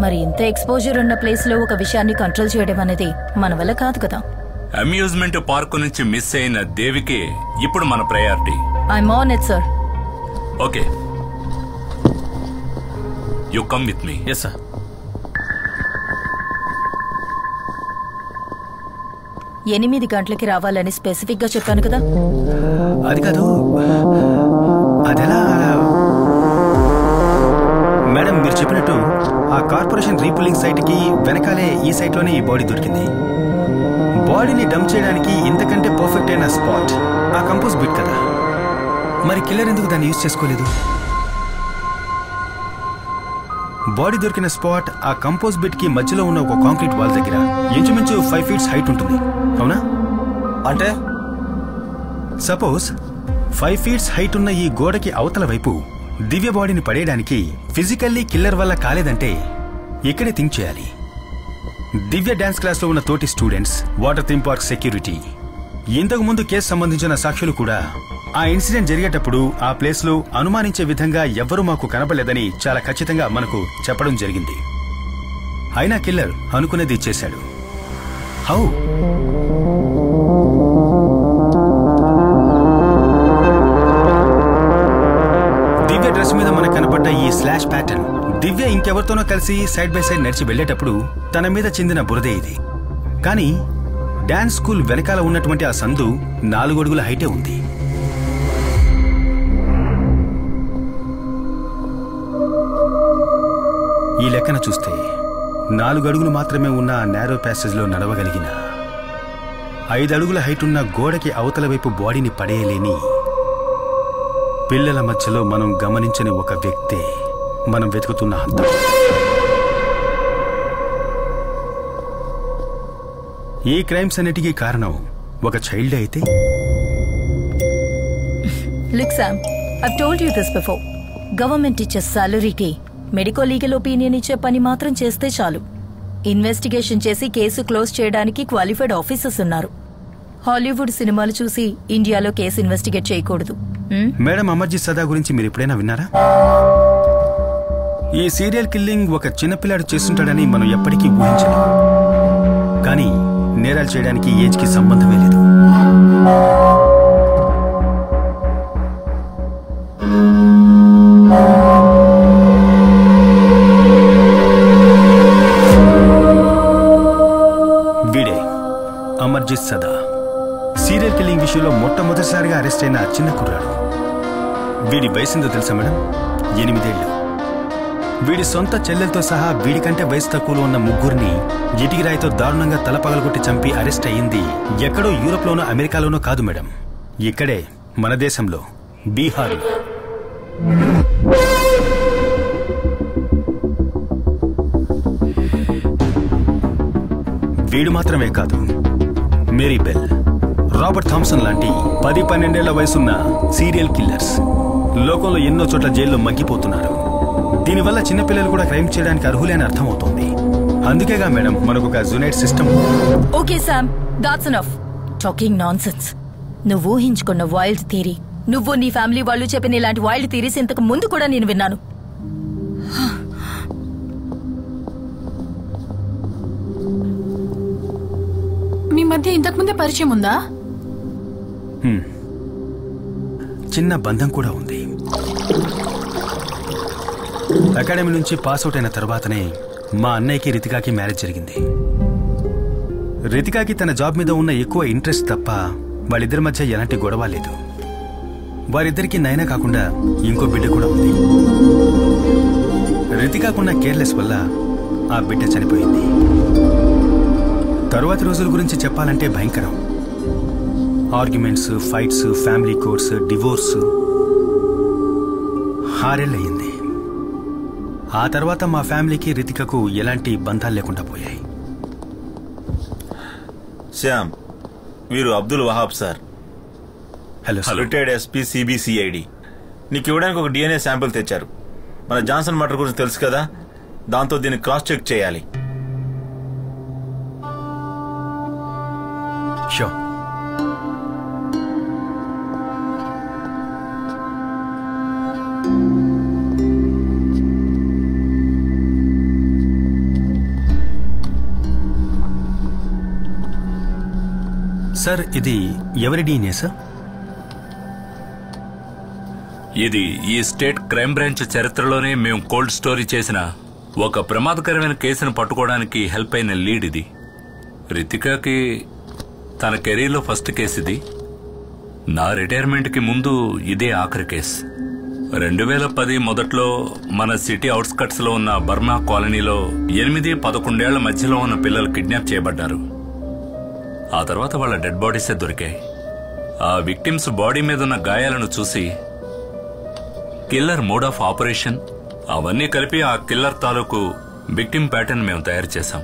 Speaker 4: మరి ఇంత ఎక్స్పోజర్ ఉన్న ప్లేస్ లో ఒక విషయాన్ని కంట్రోల్ చేయడం అనేది మన వల్ల కాదు కదా.
Speaker 6: అమ్యూజ్మెంట్ పార్క్ నుంచి మిస్ అయిన దేవికి ఇప్పుడు మన priority.
Speaker 4: I'm on it sir.
Speaker 6: Okay, you come with me.
Speaker 3: Yes sir.
Speaker 4: ఎనిమిది గంటలకి రావాలని స్పెసిఫిక్ గా చెప్పాను కదా.
Speaker 9: అది కాదు, అదెలా మేడం? మీరు చెప్పినట్టు ఆ కార్పొరేషన్ రీపుల్లింగ్ సైట్ కి వెనకాలే ఈ సైట్ లోనే ఈ బాడీ దొరికింది. బాడీని డంప్ చేయడానికి ఇంతకంటే పర్ఫెక్ట్ అయిన స్పాట్ ఆ కంపోజ్ బిట్ కదా. మరి కిల్లర్ ఎందుకు దాన్ని యూజ్ చేసుకోలేదు? బాడీ దొరికిన స్పాట్ ఆ కంపోజ్ బిట్ కి మధ్యలో ఉన్న ఒక కాంక్రీట్ వాల్ దగ్గర ఇంచుమించు 5 feet హైట్ ఉంటుంది, అవునా?
Speaker 3: అంటే
Speaker 9: సపోజ్ 5 feet హైట్ ఉన్న ఈ గోడకి అవతల వైపు దివ్య బాడీని పడేయడానికి ఫిజికల్లీ కిల్లర్ వల్ల కాలేదంటే ఇక్కడే థింక్ చేయాలి. దివ్య డాన్స్ క్లాస్ లో ఉన్న తోటి students, water theme park security, ఇంతకు ముందు కేసు సంబంధించిన సాక్షులు కూడా ఆ ఇన్సిడెంట్ జరిగేటప్పుడు ఆ ప్లేస్ లో అనుమానించే విధంగా ఎవ్వరూ మాకు కనపడలేదని చాలా ఖచ్చితంగా మనకు చెప్పడం జరిగింది. అయినా కిల్లర్ అనుకునేది చేశాడు. హౌ? దివ్య డ్రెస్ మీద మనకు కనపడ్డ ఈ స్లాష్ ప్యాటర్న్ దివ్య ఇంకెవరితోనో కలిసి సైడ్ బై సైడ్ నడిచి వెళ్లేటప్పుడు తన మీద చెందిన బురదే ఇది. కానీ డాన్స్ స్కూల్ వెనకాల ఉన్నటువంటి ఆ సందు 4 అడుగుల హైటే ఉంది. ఈ లెక్కన చూస్తే 4 అడుగులు మాత్రమే ఉన్న ఆ నేరో ప్యాసేజ్ లో నడవగలిగిన 5 అడుగుల హైట్ ఉన్న గోడకి అవతల వైపు బాడీని పడేయలేని పిల్లల మధ్యలో మనం గమనించని ఒక వ్యక్తే మనం వెతుకుతున్న హంతం. ఈ క్రైమ్స్ అన్నిటికీ కారణం ఒక చైల్డ్ అయితే?
Speaker 4: Look Sam, I've told you this before. Government ఇచ్చే సాలరీకి మెడికో లీగల్ ఒపీనియన్ ఇచ్చే పని మాత్రం చేస్తే చాలు. ఇన్వెస్టిగేషన్ చేసి కేసు క్లోజ్ చేయడానికి క్వాలిఫైడ్ ఆఫీసర్స్ ఉన్నారు. హాలీవుడ్ సినిమాలు చూసి ఇండియాలో కేసు ఇన్వెస్టిగేట్ చేయకూడదు.
Speaker 9: మేడం, అమర్జిత్ సదా గురించి మీరు ఎప్పుడైనా విన్నారా? ఈ సీరియల్ కిల్లింగ్ ఒక చిన్నపిల్లాడు చేస్తుంటాడని మనం ఎప్పటికీ ఊహించలేం. కానీ నేరాలు చేయడానికి ఏజ్ కి సంబంధమే లేదు. వీడే అమర్జిత్ సదా. సీరియల్ కిల్లింగ్ విషయంలో మొట్టమొదటిసారిగా అరెస్ట్ అయిన చిన్న కుర్రాడు. వీడి వయసుందో తెలుసా మేడం? 8 ఏళ్లు. వీడి సొంత చెల్లెలతో సహా వీడికంటే వయసు తక్కువలో ఉన్న 3 ఇటికి రాయితో దారుణంగా తల పగలగొట్టి చంపి అరెస్ట్ అయ్యింది ఎక్కడో యూరోప్లోనో అమెరికాలోనో కాదు మేడం, ఇక్కడే మన దేశంలో, బీహార్లో. వీడు మాత్రమే కాదు, మేరీ బెల్, రాబర్ట్ థామ్సన్ లాంటి 10-12 ఏళ్ల వయసున్న సీరియల్ కిల్లర్స్ లోకంలో ఎన్నో చోట్ల జైల్లో మగ్గిపోతున్నారు. దీనివల్ల చిన్నపిల్లలు కూడా క్రైమ్ చేయడానికి అర్హులే అని అర్థమవుతోంది. అందుకేగా మేడం మనకొక జునైట్ system.
Speaker 4: Okay Sam, that's enough talking nonsense. నువ్వు ఊహించుకున్న వైల్డ్ థియరీ, నువ్వు నీ ఫ్యామిలీ వాళ్ళు చెప్పిన ఇలాంటి వైల్డ్ థియరీస్ ఇంతకు ముందు కూడా నేను విన్నాను.
Speaker 12: మీ మధ్య ఇంతకుముందే పరిచయం ఉందా?
Speaker 9: చిన్న బంధం కూడా ఉంది. అకాడమీ నుంచి పాస్అవుట్ అయిన తర్వాతనే మా అన్నయ్యకి రితికాకి మ్యారేజ్ జరిగింది. రితికాకి తన జాబ్ మీద ఉన్న ఎక్కువ ఇంట్రెస్ట్ తప్ప వాళ్ళిద్దరి మధ్య ఎలాంటి గొడవ లేదు. వారిద్దరికి నైనా కాకుండా ఇంకో బిడ్డ కూడా ఉంది. రితికాకున్న కేర్లెస్ వల్ల ఆ బిడ్డ చనిపోయింది. తరువాతి రోజుల గురించి చెప్పాలంటే భయంకరం. Arguments, fights, family courts, divorce. 6 ఏళ్ళయింది. ఆ తర్వాత మా ఫ్యామిలీకి రితికకు ఎలాంటి బంధాలు లేకుండా పోయాయి.
Speaker 5: శ్యామ్, వీరు Abdul Wahab sir.
Speaker 9: Hello sir.
Speaker 5: Retired SP CBCID. నీకు ఇవ్వడానికి ఒక DNA శాంపిల్ తెచ్చారు. మన జాన్సన్ మర్డర్ గురించి తెలుసు కదా, దాంతో దీన్ని క్రాస్ చెక్ చేయాలి.
Speaker 9: షో. సార్, ఇది ఎవరి DNA సార్?
Speaker 6: ఇది ఈ స్టేట్ క్రైమ్ బ్రాంచ్ చరిత్రలోనే మేము కోల్డ్ స్టోరీ చేసిన ఒక ప్రమాదకరమైన కేసును పట్టుకోవడానికి హెల్ప్ అయిన లీడ్ ఇది. రితికాకి తన కెరీర్లో ఫస్ట్ కేసు ఇది. నా రిటైర్మెంట్కి ముందు ఇదే ఆఖరి కేసు. 2010 మొదట్లో మన సిటీ అవుట్స్కట్స్ లో ఉన్న బర్మా కాలనీలో 8-11 ఏళ్ల మధ్యలో ఉన్న పిల్లలు కిడ్నాప్ చేయబడ్డారు. ఆ తర్వాత వాళ్ళ డెడ్ బాడీసే దొరికాయి. ఆ విక్టిమ్స్ బాడీ మీద ఉన్న గాయాలను చూసి కిల్లర్ మోడ్ ఆఫ్ ఆపరేషన్ అవన్నీ కలిపి ఆ కిల్లర్ తాలూకు విక్టిమ్ ప్యాటర్న్ మేము తయారు చేశాం.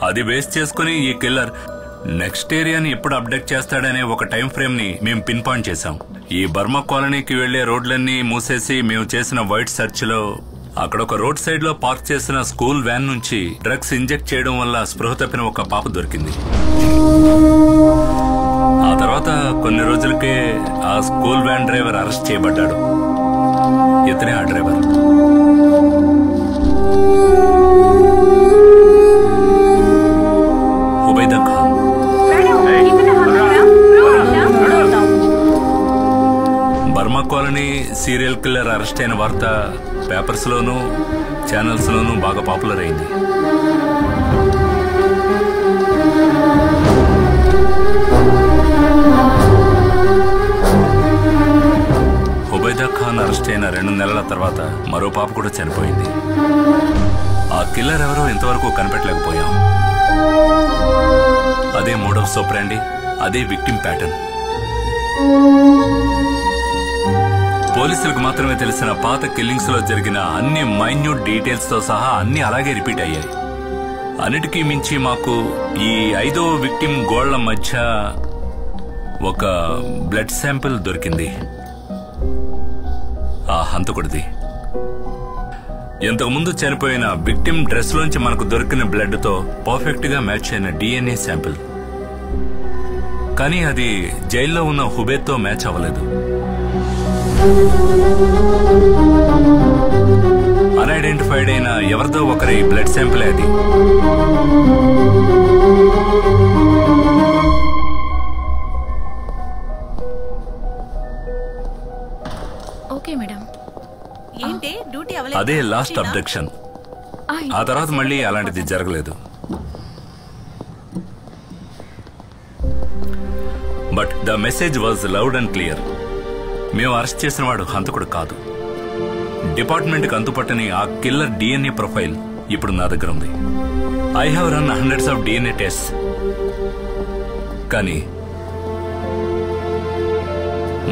Speaker 6: అది బేస్ చేసుకుని ఈ కిల్లర్ నెక్స్ట్ ఏరియాని ఎప్పుడు అప్డేట్ చేస్తాడనే ఒక టైం ఫ్రేమ్ ని మేము పిన్ పాయింట్ చేశాం. ఈ బర్మా కాలనీకి వెళ్లే రోడ్లన్నీ మూసేసి మేము చేసిన వైట్ సర్చ్ లో అక్కడ ఒక రోడ్ సైడ్ లో పార్క్ చేసిన స్కూల్ వ్యాన్ నుంచి డ్రగ్స్ ఇంజెక్ట్ చేయడం వల్ల స్పృహ తప్పిన ఒక పాప దొరికింది. ఆ తర్వాత కొన్ని రోజులకే ఆ స్కూల్ వ్యాన్ డ్రైవర్ అరెస్ట్ చేయబడ్డాడు. ఇతనే ఆ driver. Ubaida Khan. Burma colony serial killer arrest అయిన వార్త పేపర్స్ లోనూ ఛానల్స్ లోనూ బాగా పాపులర్ అయింది. ఉబైదా ఖాన్ అరెస్ట్ అయిన 2 నెలల తర్వాత మరో పాప కూడా చనిపోయింది. ఆ కిల్లర్ ఎవరో ఇంతవరకు కనిపెట్టలేకపోయాం. అదే మోడ్ ఆఫ్ సోప్రాండి, అదే విక్టిమ్ ప్యాటర్న్. పోలీసులకు మాత్రమే తెలిసిన పాత కిల్లింగ్స్ లో జరిగిన అన్ని మైన్యూట్ డీటెయిల్స్ తో సహా అన్ని అలాగే రిపీట్ అయ్యాయి. అన్నిటికీ మించి మాకు ఈ 5వ విక్టిమ్ గోళ్ల మధ్య ఒక బ్లడ్ శాంపిల్ దొరికింది. ఆ హంతకుడిది. ఇంతకుముందు చనిపోయిన విక్టిమ్ డ్రెస్ లోంచి మనకు దొరికిన బ్లడ్ తో పర్ఫెక్ట్ గా మ్యాచ్ అయిన DNA శాంపిల్. కానీ అది జైల్లో ఉన్న హుబేద్తో మ్యాచ్ అవ్వలేదు. అన్ఐడెంటిఫైడ్ అయిన ఎవరిదో ఒకరి బ్లడ్ శాంపిల్ అది.
Speaker 12: Okay madam.
Speaker 11: ఏంటి డ్యూటీ
Speaker 6: అదే లాస్ట్ అబ్డక్షన్. ఆ తర్వాత మళ్ళీ అలాంటిది జరగలేదు. But the message was loud and clear. మేము అరెస్ట్ చేసిన వాడు హంతకుడు కాదు. డిపార్ట్మెంట్కి అంతుపట్టని ఆ కిల్లర్ DNA ప్రొఫైల్ ఇప్పుడు నా దగ్గర ఉంది. I have run hundreds of DNA test. కానీ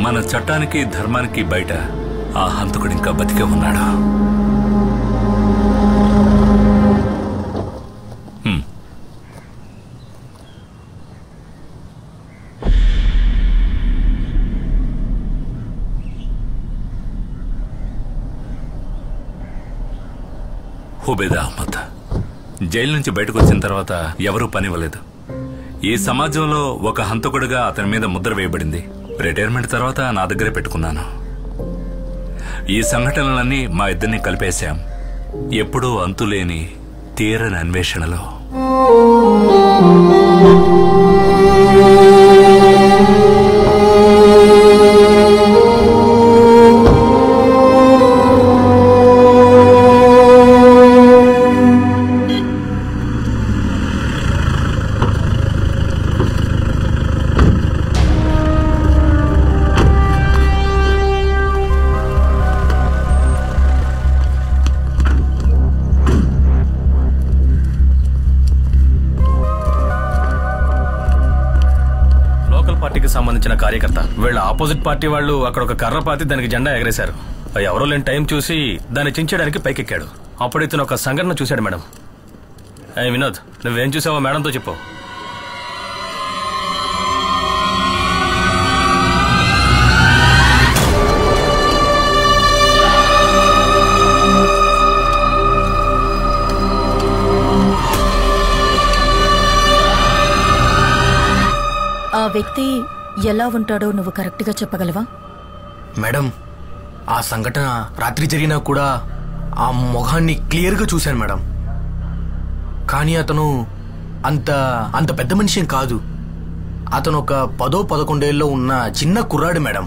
Speaker 6: మన చట్టానికి ధర్మానికి బయట ఆ హంతకుడు ఇంకా బతికే ఉన్నాడు. హుబేదా అహ్మద్ జైలు నుంచి బయటకు వచ్చిన తర్వాత ఎవరూ పనివ్వలేదు. ఈ సమాజంలో ఒక హంతకుడిగా అతని మీద ముద్ర వేయబడింది. రిటైర్మెంట్ తర్వాత నా దగ్గరే పెట్టుకున్నాను. ఈ సంఘటనలన్నీ మా ఇద్దరిని కలిపేశాం. ఎప్పుడూ అంతులేని తీరని అన్వేషణలో.
Speaker 13: వచ్చిన కార్యకర్త. వీళ్ళ ఆపోజిట్ పార్టీ వాళ్ళు అక్కడ ఒక కర్ర పాతి దానికి జెండా ఎగరేశారు. ఎవరో లేని టైం చూసి దాన్ని చించడానికి పైకెక్కాడు. అప్పుడు ఇతను ఒక సంఘటన చూశాడు మేడం. వినోద్, నువ్వేం చూసావో మేడంతో చెప్పు.
Speaker 4: ఆ వ్యక్తి ఎలా ఉంటాడో నువ్వు కరెక్ట్ గా చెప్పగలవా?
Speaker 14: మేడం, ఆ సంఘటన రాత్రి జరిగినా కూడా ఆ మొహాన్ని క్లియర్ గా చూశాను మేడం. కానీ అతను అంత పెద్ద మనిషి ఏం కాదు. అతను ఒక 10-11 ఏళ్ళలో ఉన్న చిన్న కుర్రాడు మేడం.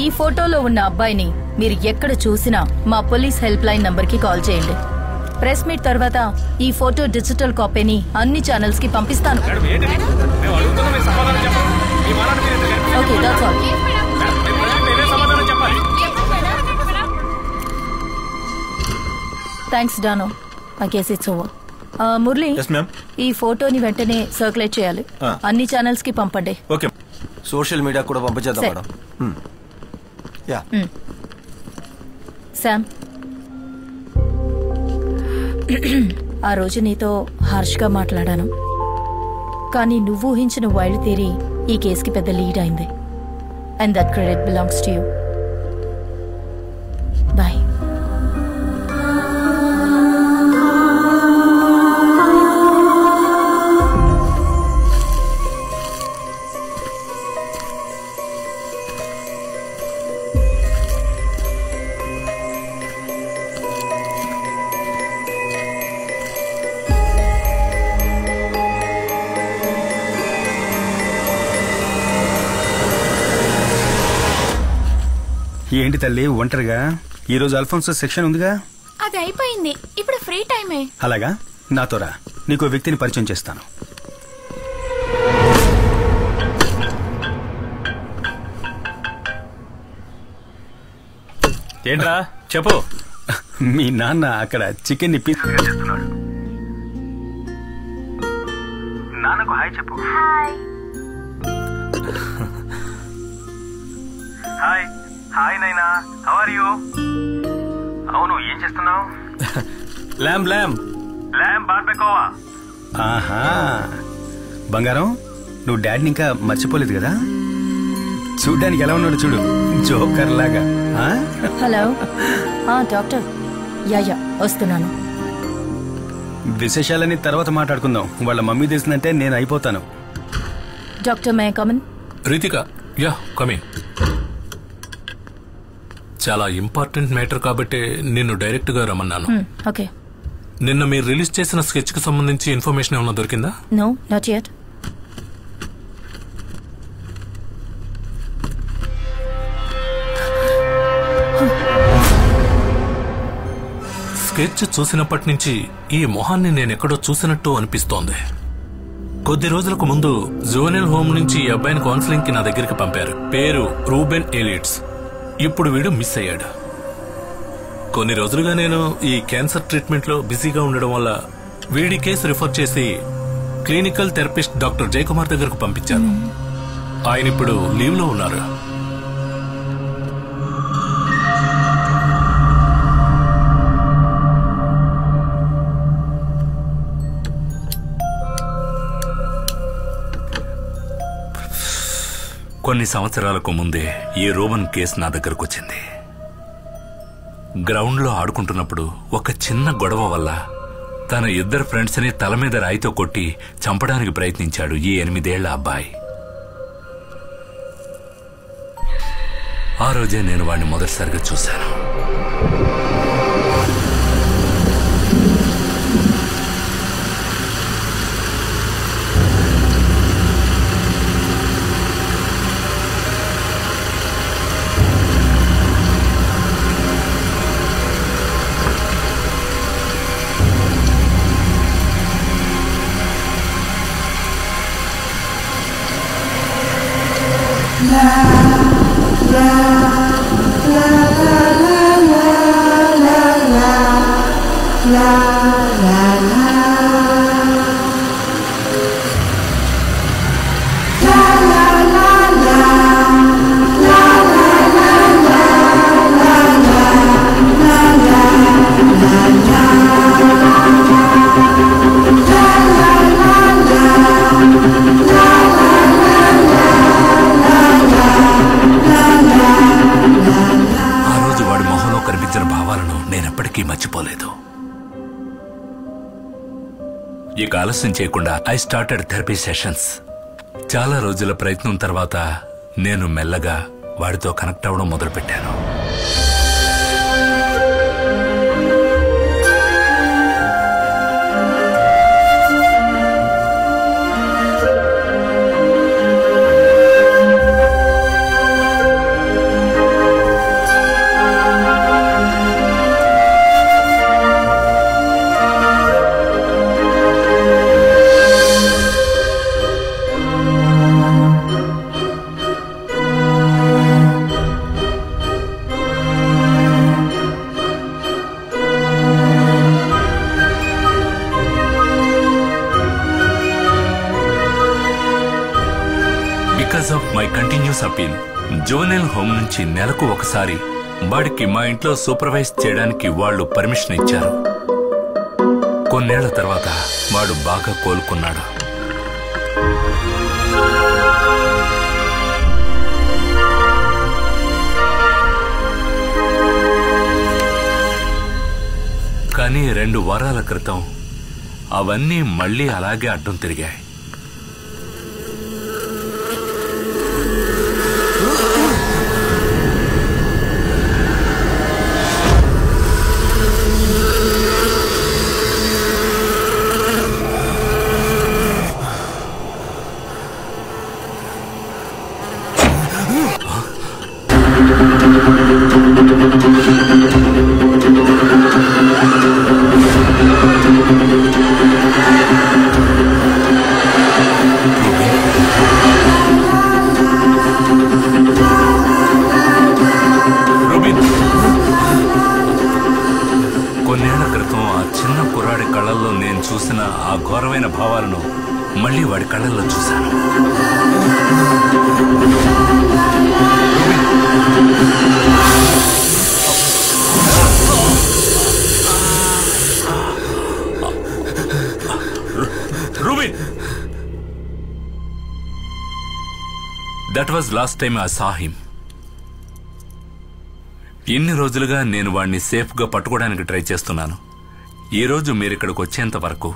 Speaker 4: ఈ ఫోటోలో ఉన్న అబ్బాయిని మీరు ఎక్కడ చూసినా మా పోలీస్ హెల్ప్ లైన్ నంబర్ కి కాల్ చేయండి. ప్రెస్ మీట్ తర్వాత ఈ ఫోటో డిజిటల్ కాపీని అన్ని ఛానల్స్ కి పంపిస్తాను. Okay, that's all. థ్యాంక్స్ డానో. I guess it's over. Murali, ఈ ఫోటోని వెంటనే సర్క్యులేట్ చేయాలి. అన్ని ఛానల్స్ కి పంపండి.
Speaker 3: ఓకే, సోషల్ మీడియా కూడా పంపించేద్దాం మేడం. యా
Speaker 4: శామ్, ఆ రోజు నీతో హార్ష్గా మాట్లాడాను, కానీ నువ్వు ఊహించిన వైల్డ్ థియరీ ఈ కేసుకి పెద్ద లీడ్ అయింది. And that credit belongs to you. Bye.
Speaker 9: ఏంటి తల్లి ఒంటరిగా? ఈ రోజు అల్ఫోన్సో సెక్షన్ ఉందిగా?
Speaker 12: అది అయిపోయింది, ఇప్పుడు ఫ్రీ టైమే.
Speaker 9: అలాగా, నాతో రా, నీకు వ్యక్తిని పరిచయం చేస్తాను.
Speaker 13: ఏంట్రా చెప్పు.
Speaker 9: మీ నాన్న అక్కడ చికెన్ ని పీస్ చేస్తున్నాడు. నాన్నకు హాయ్ చెప్పు. హాయ్ హాయ్ నైనా, హౌ ఆర్ యు? అవును, ఏం చేస్తున్నావు?
Speaker 13: ల్యామ్ ల్యామ్
Speaker 9: ల్యామ్ బార్బెకోవా. ఆహా, బంగారం, నువ్వు డాడీని ఇంకా మర్చిపోలేదు కదా? చూడ్డానికి ఎలా ఉన్నాడు చూడు, జోకర్ లాగా.
Speaker 4: Hello doctor. యా వస్తున్నాను.
Speaker 9: విశేషాలని తర్వాత మాట్లాడుకుందాం. వాళ్ళ మమ్మీ తెలిసిందంటే నేను అయిపోతాను.
Speaker 4: Doctor, may come in?
Speaker 15: Ritika, yeah come in. చాలా ఇంపార్టెంట్ మ్యాటర్ కాబట్టి నిన్ను డైరెక్ట్ గా రమ్మన్నాను.
Speaker 4: ఓకే.
Speaker 15: నిన్న మీరు రిలీజ్ చేసిన స్కెచ్ కి సంబంధించి ఇన్ఫర్మేషన్ ఏమైనా దొరికిందా?
Speaker 4: No, not yet.
Speaker 15: స్కెచ్ చూసినప్పటి నుంచి ఈ మొహాన్ని నేనెక్కడో చూసినట్టు అనిపిస్తోంది. కొద్ది రోజులకు ముందు జోనల్ హోమ్ నుంచి ఈ అబ్బాయిని కౌన్సిలింగ్ కి నా దగ్గరికి పంపారు. పేరు రూబెన్ ఎలియట్స్. ఇప్పుడు వీడు మిస్ అయ్యాడు. కొన్ని రోజులుగా నేను ఈ క్యాన్సర్ ట్రీట్మెంట్ లో బిజీగా ఉండడం వల్ల వీడి కేసు రిఫర్ చేసి క్లినికల్ థెరపిస్ట్ డాక్టర్ జయకుమార్ దగ్గరకు పంపించాను. ఆయన ఇప్పుడు లీవ్ లో ఉన్నారు.
Speaker 6: కొన్ని సంవత్సరాలకు ముందే ఈ రోమన్ కేసు నా దగ్గరకు వచ్చింది. గ్రౌండ్ లో ఆడుకుంటున్నప్పుడు ఒక చిన్న గొడవ వల్ల తన ఇద్దరు ఫ్రెండ్స్ ని తల మీద రాయితో కొట్టి చంపడానికి ప్రయత్నించాడు ఈ 8 ఏళ్ల అబ్బాయి. ఆ రోజే నేను వాడిని మొదటిసారిగా చూశాను. మర్చిపోలేదు. ఇక ఆలస్యం చేయకుండా ఐ స్టార్టెడ్ థెరపీ సెషన్స్. చాలా రోజుల ప్రయత్నం తర్వాత నేను మెల్లగా వాడితో కనెక్ట్ అవ్వడం మొదలుపెట్టాను. జువెనైల్ హోమ్ నుంచి నెలకు ఒకసారి వాడికి మా ఇంట్లో సూపర్వైజ్ చేయడానికి వాళ్ళు పర్మిషన్ ఇచ్చారు. కొన్నేళ్ల తర్వాత వాడు బాగా కోలుకున్నాడు. కానీ 2 వారాల క్రితం అవన్నీ మళ్ళీ అలాగే అడ్డం తిరిగాయి. కొన్నేళ్ల క్రితం ఆ చిన్న కుర్రాడి కళ్ళల్లో నేను చూసిన ఆ ఘోరమైన భావాలను మళ్ళీ వాడి కళ్ళల్లో చూశాను. Rubin, that was last time I saw him. ఇన్ని రోజులుగా నేను వాడిని సేఫ్ గా పట్టుకోవడానికి ట్రై చేస్తున్నాను. ఈ రోజు మీరు ఇక్కడికి వచ్చేంత వరకు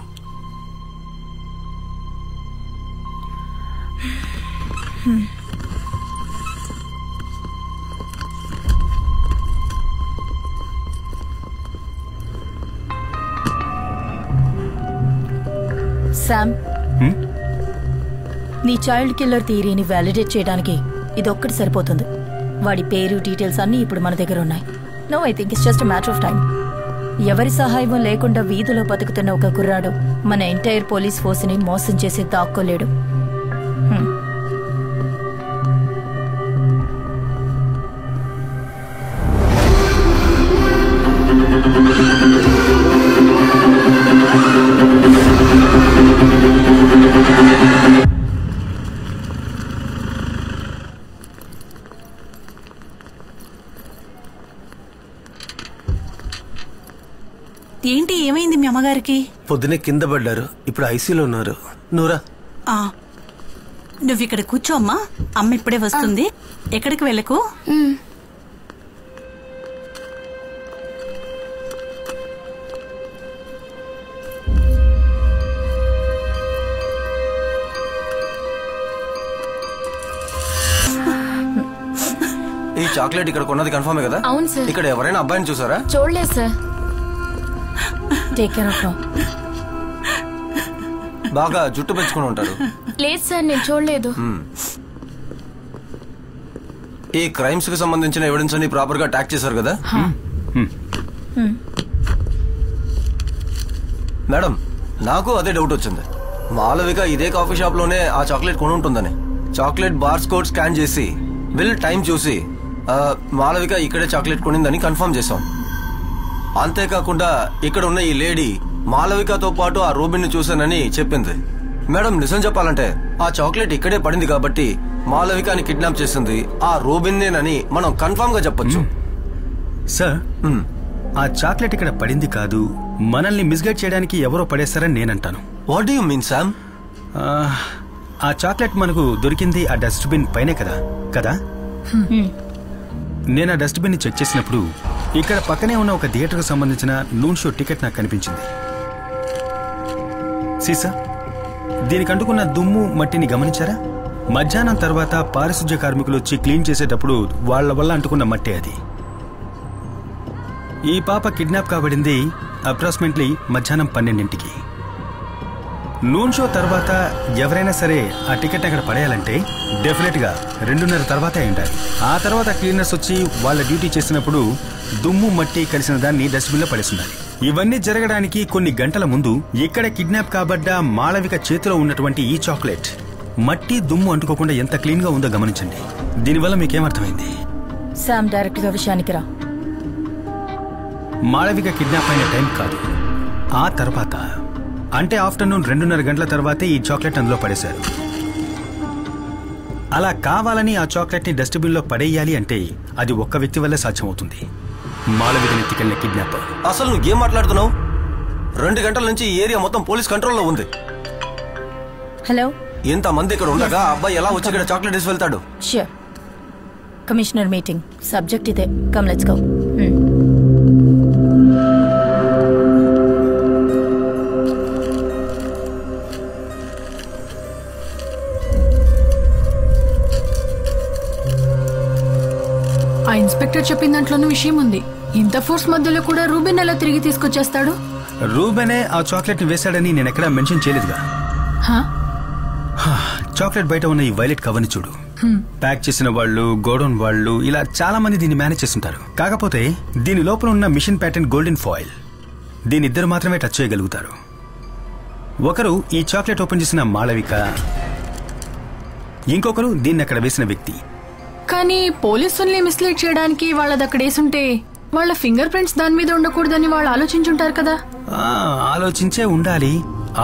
Speaker 4: శామ్, నీ చైల్డ్ కిల్లర్ థియరీని వ్యాలిడేట్ చేయడానికి ఇదొక్కటి సరిపోతుంది. వాడి పేరు, డీటెయిల్స్ అన్నీ ఇప్పుడు మన దగ్గర ఉన్నాయి. No, I think it's just matter of time. ఎవరి సహాయం లేకుండా వీధిలో బతుకుతున్న ఒక కుర్రాడు మన ఎంటైర్ పోలీస్ ఫోర్స్ ని మోసం చేసి దాక్కోలేడు.
Speaker 11: ఏంటి, ఏమైంది మీ అమ్మగారికి?
Speaker 8: పొద్దునే కింద పడ్డారు, ఇప్పుడు ఐసీలో ఉన్నారు. నూరా,
Speaker 11: నువ్వు ఇక్కడ కూర్చో అమ్మా, అమ్మ ఇప్పుడే వస్తుంది. ఎక్కడికి వెళ్ళకు.
Speaker 3: ఈ చాక్లెట్ ఇక్కడ కొన్నది కన్ఫర్మే కదా?
Speaker 1: అవును సార్.
Speaker 3: ఇక్కడ ఎవరైనా అబ్బాయిని చూసారా?
Speaker 1: చూడలేదు సార్.
Speaker 4: Take care of.
Speaker 3: బాగా జుట్టు పెంచుకుని ఉంటారు.
Speaker 1: లేదు సార్, నేను చూడలేదు.
Speaker 3: ఈ క్రైమ్స్ కి సంబంధించిన ఎవిడెన్స్ అన్ని ప్రాపర్ గా ట్యాక్ చేశారు కదా? మేడం, నాకు అదే డౌట్ వచ్చింది. మాలవిక ఇదే కాఫీ షాప్ లోనే ఆ చాక్లెట్ కొని ఉంటుందని. చాక్లెట్ బార్స్ కోడ్ స్కాన్ చేసి బిల్ టైం చూసి మాలవిక ఇక్కడే చాక్లెట్ కొనిందని కన్ఫర్మ్ చేశాం. అంతేకాకుండా ఇక్కడ ఉన్న ఈ లేడీ మాలవికతో పాటు ఆ రూబిన్ ని చూశానని చెప్పింది. మేడం నిజం చెప్పాలంటే ఆ చాక్లెట్ ఇక్కడే పడింది కాబట్టి మాలవికని కిడ్నాప్ చేసింది ఆ రూబిన్ నేనని మనం కన్ఫర్మ్ గా చెప్పొచ్చు.
Speaker 9: సార్ ఆ చాక్లెట్ ఇక్కడ పడింది కాదు, మనల్ని మిస్గైడ్ చేయడానికి ఎవరో పడేస్తారని నేనంటాను.
Speaker 3: What do you mean Sam?
Speaker 9: ఆ చాక్లెట్ మనకు దొరికింది ఆ డస్ట్బిన్ పైనే కదా? నేను ఆ డస్ట్బిన్ ని చెక్ చేసినప్పుడు ఇక్కడ పక్కనే ఉన్న ఒక థియేటర్ కు సంబంధించిన నూన్ షో టికెట్ నాకు కనిపించింది. సీసా దీనికి అంటుకున్న దుమ్ము మట్టిని గమనించారా? మధ్యాహ్నం తర్వాత పారిశుధ్య కార్మికులు వచ్చి క్లీన్ చేసేటప్పుడు వాళ్ల వల్ల అంటుకున్న మట్టే అది. ఈ పాప కిడ్నాప్ కాబడింది అప్రాక్సిమేట్లీ మధ్యాహ్నం 12ంటికి. నూన్ షో తర్వాత ఎవరైనా సరే ఆ టికెట్ అక్కడ పడేయాలంటే డెఫినెట్ గా 2:30 తర్వాత అయింటారు. ఆ తర్వాత క్లీనర్స్ వచ్చి వాళ్ళ డ్యూటీ చేసినప్పుడు దుమ్ము మట్టి కలిసిన దాన్ని డస్ట్బిన్ లో పడేస్తున్నారు. ఇవన్నీ జరగడానికి కొన్ని గంటల ముందు ఇక్కడ కిడ్నాప్ కాబడ్డ మాళవిక చేతిలో ఉన్నటువంటి ఈ చాక్లెట్ మట్టి దుమ్ము అంటుకోకుండా ఎంత క్లీన్ గా ఉందో గమనించండి. దీనివల్ల మీకేమర్థమైంది?
Speaker 4: శామ్ డైరెక్ట్ గా విషయానికి రా.
Speaker 9: మాళవిక కిడ్నాప్ అయిన టైం కాదు, ఆ తర్వాత అంటే ఆఫ్టర్నూన్ 2:30 గంటల తర్వాతే ఈ చాక్లెట్ అందులో పడేశారు. అలా కావాలని ఆ చాక్లెట్ ని డస్ట్బిన్ లో పడేయాలి అంటే అది ఒక్క వ్యక్తి వల్లే సాధ్యమవుతుంది, మాళవికని ఎత్తుకెళ్లిన కిడ్నాపర్.
Speaker 3: అసలు నువ్వు ఏం మాట్లాడుతున్నావు? 2 గంటల నుంచి ఈ ఏరియా మొత్తం పోలీస్ కంట్రోల్లో ఉంది.
Speaker 4: హలో,
Speaker 3: ఇంతమంది ఇక్కడ ఉండగా అబ్బాయి ఎలా వచ్చి ఇక్కడ చాక్లెట్ వేసి వెళ్తాడు?
Speaker 4: ష్యూర్. కమిషనర్ మీటింగ్ సబ్జెక్ట్ ఇదే. Come let's go.
Speaker 12: ఆ ఇన్స్పెక్టర్ చెప్పిన దాంట్లోనూ విషయం ఉంది. ఇంత ఫోర్స్ మధ్యలో కూడా రూబెన్ ఎలా తిరిగి తీసుకొచ్చేస్తాడు?
Speaker 9: రూబెనే ఆ చాక్లెట్ ని వేశాడని నేను ఎక్కడా మెన్షన్ చేయలేదుగా. చాక్లెట్ బయట ఉన్న ఈ వైలెట్ కవర్ ని చూడు. ప్యాక్ చేసిన వాళ్ళు, గోడౌన్ వాళ్ళు, ఇలా చాలా మంది దీన్ని మేనేజ్ చేస్తుంటారు. కాకపోతే దీని లోపల ఉన్న మిషన్ ప్యాటర్న్ గోల్డెన్ ఫాయిల్, దీని ఇద్దరు మాత్రమే టచ్ చేయగలుగుతారు. ఒకరు ఈ చాక్లెట్ ఓపెన్ చేసిన మాళవిక, ఇంకొకరు దీన్ని అక్కడ వేసిన వ్యక్తి.
Speaker 12: కానీ పోలీసుల్ని మిస్లీడ్ చేయడానికి వాళ్ళది అక్కడ వేసుంటే వాళ్ళ ఫింగర్ ప్రింట్స్ దాని మీద ఉండకూడదని వాళ్ళు ఆలోచించుంటారు కదా.
Speaker 9: ఆలోచించే ఉండాలి,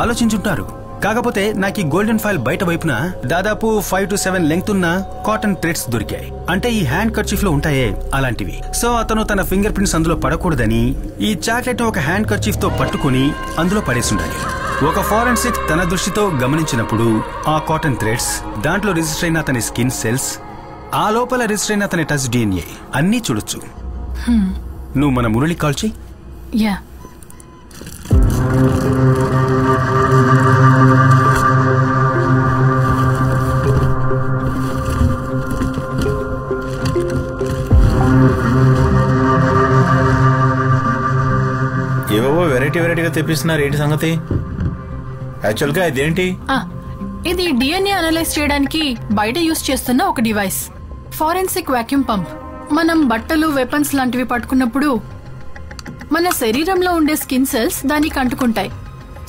Speaker 9: ఆలోచించుంటారు. కాకపోతే నాకు ఈ గోల్డెన్ ఫాయిల్ బయట వైపున దాదాపు 5 to 7 లెంగ్త్ ఉన్న కాటన్ థ్రెడ్స్ దొరికాయి. అంటే ఈ హ్యాండ్ కర్చీఫ్ లో ఉంటాయే అలాంటివి. సో అతను తన ఫింగర్ ప్రింట్స్ అందులో పడకూడదని ఈ చాక్లెట్ ఒక హ్యాండ్ కర్చీఫ్ తో పట్టుకుని అందులో పడేసుండాలి. ఒక ఫారెన్సిక్ తన దృష్టితో గమనించినప్పుడు ఆ కాటన్ థ్రెడ్స్, దాంట్లో రిజిస్టర్ అయిన అతని స్కిన్ సెల్స్, ఆ లోపల రిజిస్టర్ అయిన అతని టచ్ DNA అన్నీ చూడొచ్చు. నువ్వు మన మురళి కాల్ చెయ్యి.
Speaker 12: యా.
Speaker 5: ఏవో వెరైటీగా తెప్పిస్తున్నారు. ఏంటి సంగతి? యాక్చువల్ గా ఇదేంటి?
Speaker 12: ఇది DNA అనలైజ్ చేయడానికి బయట యూస్ చేస్తున్న ఒక డివైస్, ఫారెన్సిక్ వాక్యూమ్ పంప్. మనం బట్టలు, వెపన్స్ లాంటివి పట్టుకున్నప్పుడు మన శరీరంలో ఉండే స్కిన్ సెల్స్ దానికి అంటుకుంటాయి.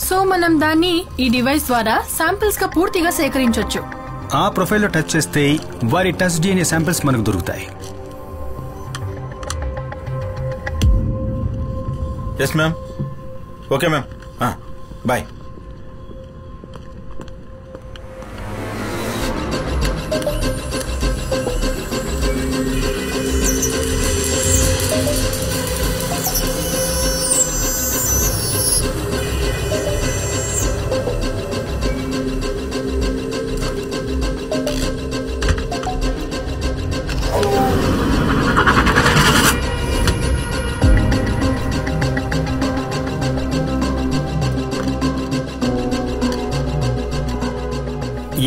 Speaker 12: సో మనం దాన్ని ఈ డివైస్ ద్వారా శాంపిల్స్ గా పూర్తిగా సేకరించొచ్చు.
Speaker 9: ఆ ప్రొఫైల్ లో టచ్ చేస్తే వారి టచ్ DNA శాంపిల్స్ మనకు దొరుకుతాయి.
Speaker 5: Yes ma'am. Okay ma'am, bye.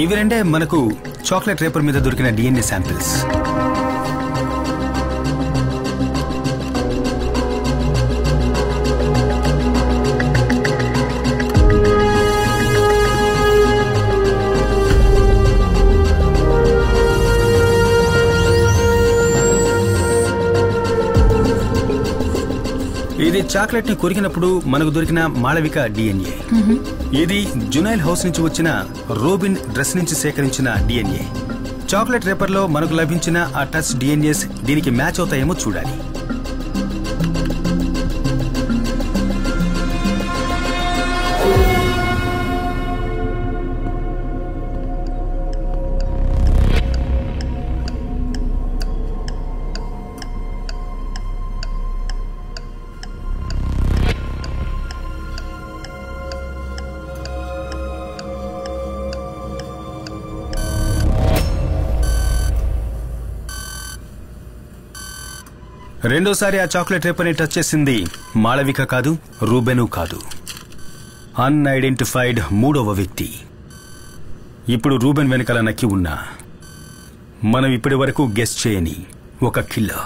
Speaker 9: ఇవి రెండే మనకు చాక్లెట్ రేపర్ మీద దొరికిన DNA శాంపిల్స్. ఇది చాక్లెట్ ని కొరికినప్పుడు మనకు దొరికిన మాళవిక DNA. ఇది జునైల్ హౌస్ నుంచి వచ్చిన రూబిన్ డ్రెస్ నుంచి సేకరించిన డిఎన్ఏ. చాక్లెట్ రేపర్లో మనకు లభించిన ఆ టచ్ డిఎన్ఏస్ దీనికి మ్యాచ్ అవుతాయేమో చూడాలి. రెండోసారి ఆ చాక్లెట్ రేపర్ని టచ్ చేసింది మాళవిక కాదు, రూబెను కాదు, అన్ఐడెంటిఫైడ్ మూడవ వ్యక్తి. ఇప్పుడు రూబెన్ వెనకాల నక్కి ఉన్నా మనం ఇప్పటి వరకు గెస్ చేయని ఒక కిల్లర్.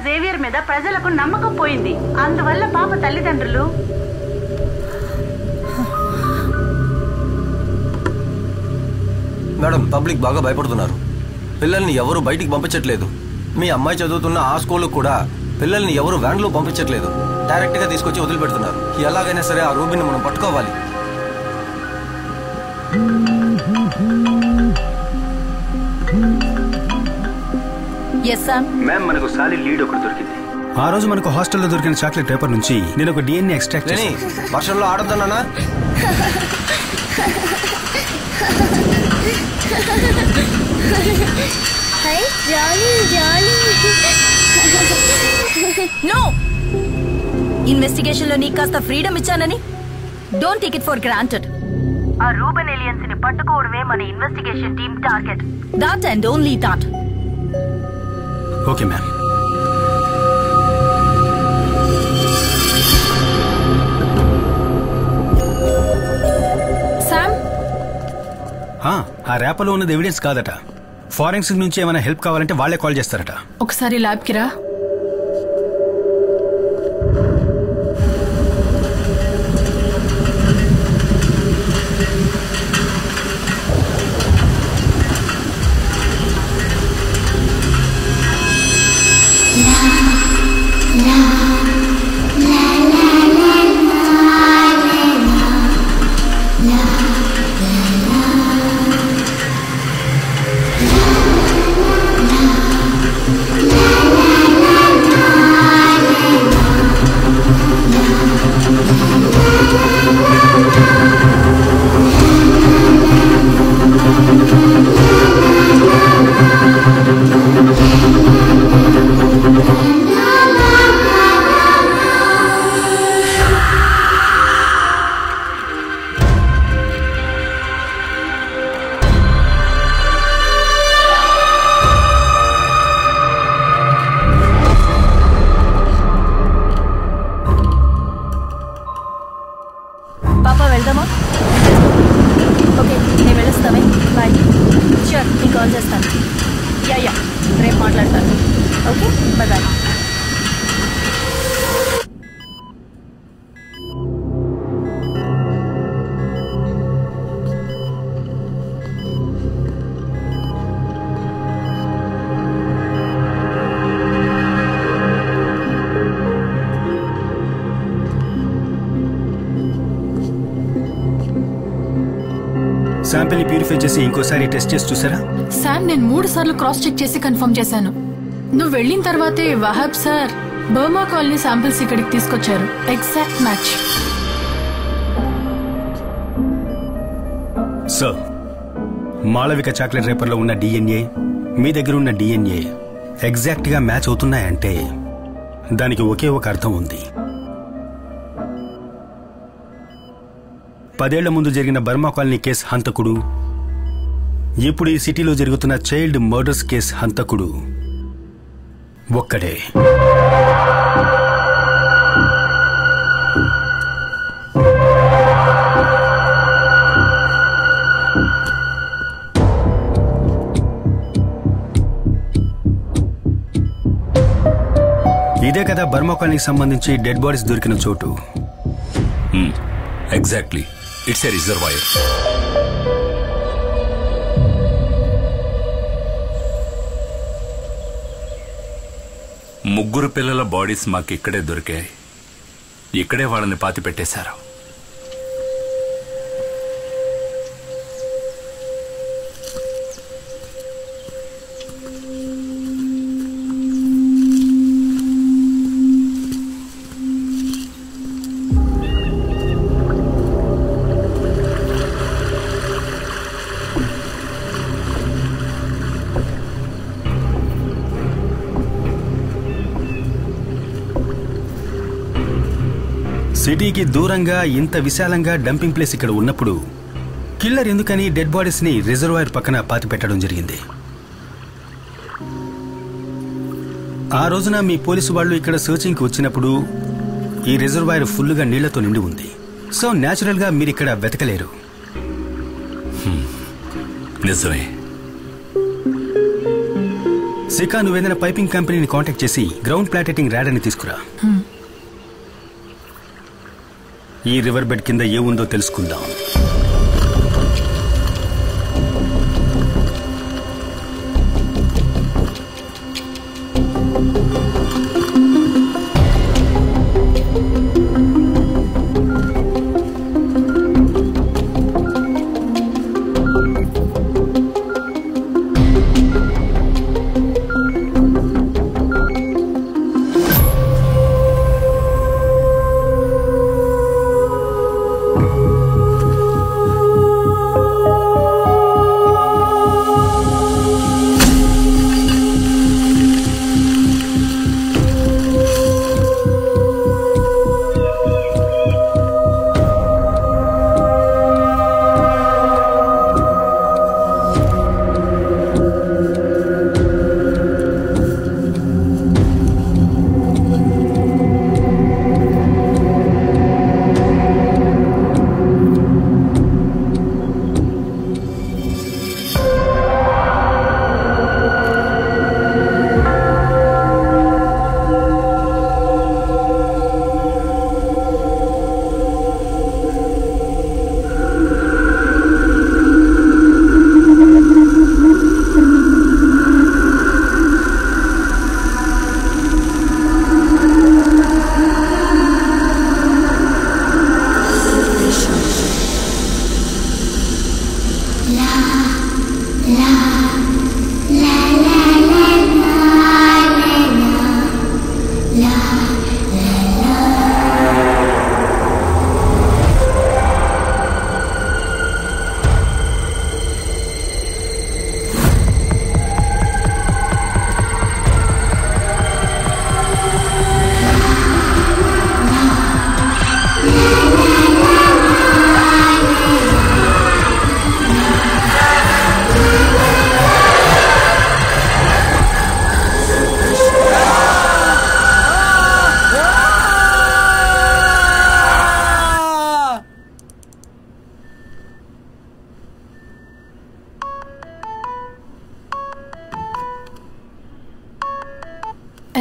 Speaker 2: జేవియర్ మీద ప్రజలకు నమ్మకం పోయింది. అందువల్ల పాప తల్లిదండ్రులు
Speaker 3: మేడం పబ్లిక్ బాగా భయపడుతున్నారు. పిల్లల్ని ఎవరు బయటికి పంపించట్లేదు. మీ అమ్మాయి చదువుతున్న ఆ స్కూల్ కూడా పిల్లల్ని ఎవరు వ్యాన్లో పంపించట్లేదు. డైరెక్ట్ గా తీసుకొచ్చి వదిలిపెడుతున్నారు. ఎలాగైనా సరే ఆ రూబిన్ మనం పట్టుకోవాలి.
Speaker 9: మనకు సాలిడ్ లీడ్ ఒకటి దొరికింది. ఆ రోజు మనకు హాస్టల్లో దొరికిన చాక్లెట్ పేపర్ నుంచి నేను ఒక డిఎన్ఏ ఎక్స్ట్రాక్ట్ చేశాను.
Speaker 3: వర్షంలో ఆడొద్దన్నా.
Speaker 4: నో, ఇన్వెస్టిగేషన్ లో నీకు కాస్త ఫ్రీడమ్ ఇచ్చానని don't take it for granted.
Speaker 2: ఆ రూబెన్ ఏలియన్స్ ని పట్టుకోవడమే మన investigation team target.
Speaker 4: That and only that.
Speaker 9: Okay ma'am.
Speaker 12: Sam,
Speaker 9: ఆ ర్యాపలో ఉన్నది ఎవిడెన్స్ కాదట. ఫారెన్సిక్ నుంచి ఏమైనా హెల్ప్ కావాలంటే వాళ్లే కాల్ చేస్తారట.
Speaker 12: ఒకసారి ల్యాబ్ కి రా.
Speaker 1: La
Speaker 4: కాల్ చేస్తాను. యా రేపు మాట్లాడతాను. Okay, bye bye.
Speaker 9: శాంపిల్ ని ప్యూరిఫై చేసి ఇంకోసారి టెస్ట్ చేసి చూసారా?
Speaker 12: శామ్, నేను 3 సార్లు క్రాస్ చెక్ చేసి కన్ఫర్మ్ చేశాను. నువ్వు వెళ్ళిన తర్వాతే Wahab sir Burma colony samples ఇక్కడికి తీసుకొచ్చారు. Exact match.
Speaker 9: Sir, Malavika chocolate wrapper లో ఉన్న డిఎన్ఏ మీ దగ్గర ఉన్న డిఎన్ఏ ఎగ్జాక్ట్ గా మ్యాచ్ అవుతున్నాయంటే దానికి ఒకే ఒక అర్థం ఉంది. 10 ఏళ్ల ముందు జరిగిన బర్మా కాలనీ కేసు హంతకుడు, ఇప్పుడు ఈ సిటీలో జరుగుతున్న చైల్డ్ మర్డర్స్ కేసు హంతకుడు ఒక్కడే. ఇదే కదా బర్మా కాలనీకి సంబంధించి డెడ్ బాడీస్ దొరికిన చోటు.
Speaker 6: Exactly, it's a reservoir. ముగ్గురు పిల్లల బాడీస్ మాకు ఇక్కడే దొరికాయి. ఇక్కడే వాళ్ళని పాతి పెట్టేశారు.
Speaker 9: సిటీకి దూరంగా ఇంత విశాలంగా డంపింగ్ ప్లేస్ ఇక్కడ ఉన్నప్పుడు కిల్లర్ ఎందుకని డెడ్ బాడీస్ ని రిజర్వాయర్ పక్కన పాతి పెట్టడం జరిగింది? ఆ రోజున మీ పోలీసు వాళ్ళు ఇక్కడ సర్చింగ్ కి వచ్చినప్పుడు ఈ రిజర్వాయర్ ఫుల్గా నీళ్లతో నిండి ఉంది. సో న్యాచురల్ గా మీరు ఇక్కడ వెతకలేరు.
Speaker 6: నిజమే.
Speaker 9: సికా, నువ్వేదైనా పైపింగ్ కంపెనీని కాంటాక్ట్ చేసి గ్రౌండ్ ప్లాటెటింగ్ ర్యాడర్ ని తీసుకురా. ఈ రివర్ బెడ్ కింద ఏముందో తెలుసుకుందాం.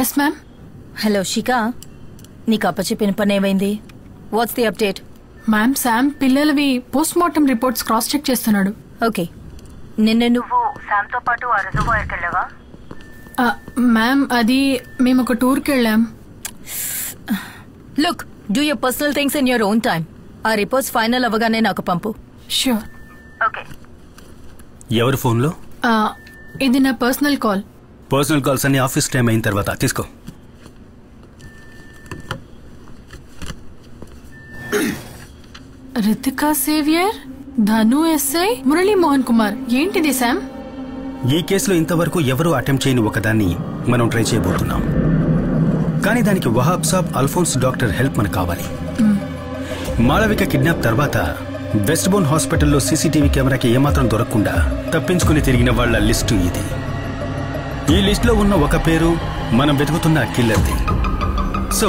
Speaker 12: Yes ma'am.
Speaker 4: హలో శిఖా, నీకు అప్పచెప్పిన పని ఏమైంది? What's the update?
Speaker 12: Ma'am, Sam పిల్లలవి post mortem reports cross check చేస్తున్నాడు.
Speaker 4: ఓకే, నిన్న నువ్వు శామ్తో పాటు ఆ రిజర్వాయర్కి వెళ్ళావా?
Speaker 12: మ్యామ్, అది మేము ఒక టూర్కి వెళ్ళాం.
Speaker 4: Look, do your personal things in your own time. ఆ రిపోర్ట్స్ ఫైనల్ అవ్వగానే నాకు పంపు.
Speaker 12: ష్యూర్.
Speaker 4: ఓకే.
Speaker 9: ఎవరు ఫోన్లో?
Speaker 12: ఇది నా పర్సనల్ కాల్.
Speaker 9: పర్సనల్ కాల్స్ అన్ని ఆఫీస్ టైం అయిన తర్వాత తీసుకో.
Speaker 12: రితికా సేవియర్, ధను ఎస్ఐ, మురళీ మోహన్ కుమార్. ఏంటిది శామ్?
Speaker 9: ఈ కేసులో ఇంతవరకు ఎవరూ అటెంప్ట్ చేయని ఒకదాన్ని మనం ట్రై చేయబోతున్నాం. కానీ దానికి వహాబ్ సాబ్, అల్ఫోన్స్ డాక్టర్ హెల్ప్ మనకు కావాలి. మాళవిక కిడ్నాప్ తర్వాత వెస్ట్ బోన్ హాస్పిటల్లో సీసీటీవీ కెమెరాకి ఏమాత్రం దొరకకుండా తప్పించుకుని తిరిగిన వాళ్ల లిస్టు ఇది. ఈ లిస్టులో ఉన్న ఒక పేరు మనం వెతుకుతున్న కిల్లర్ది. సో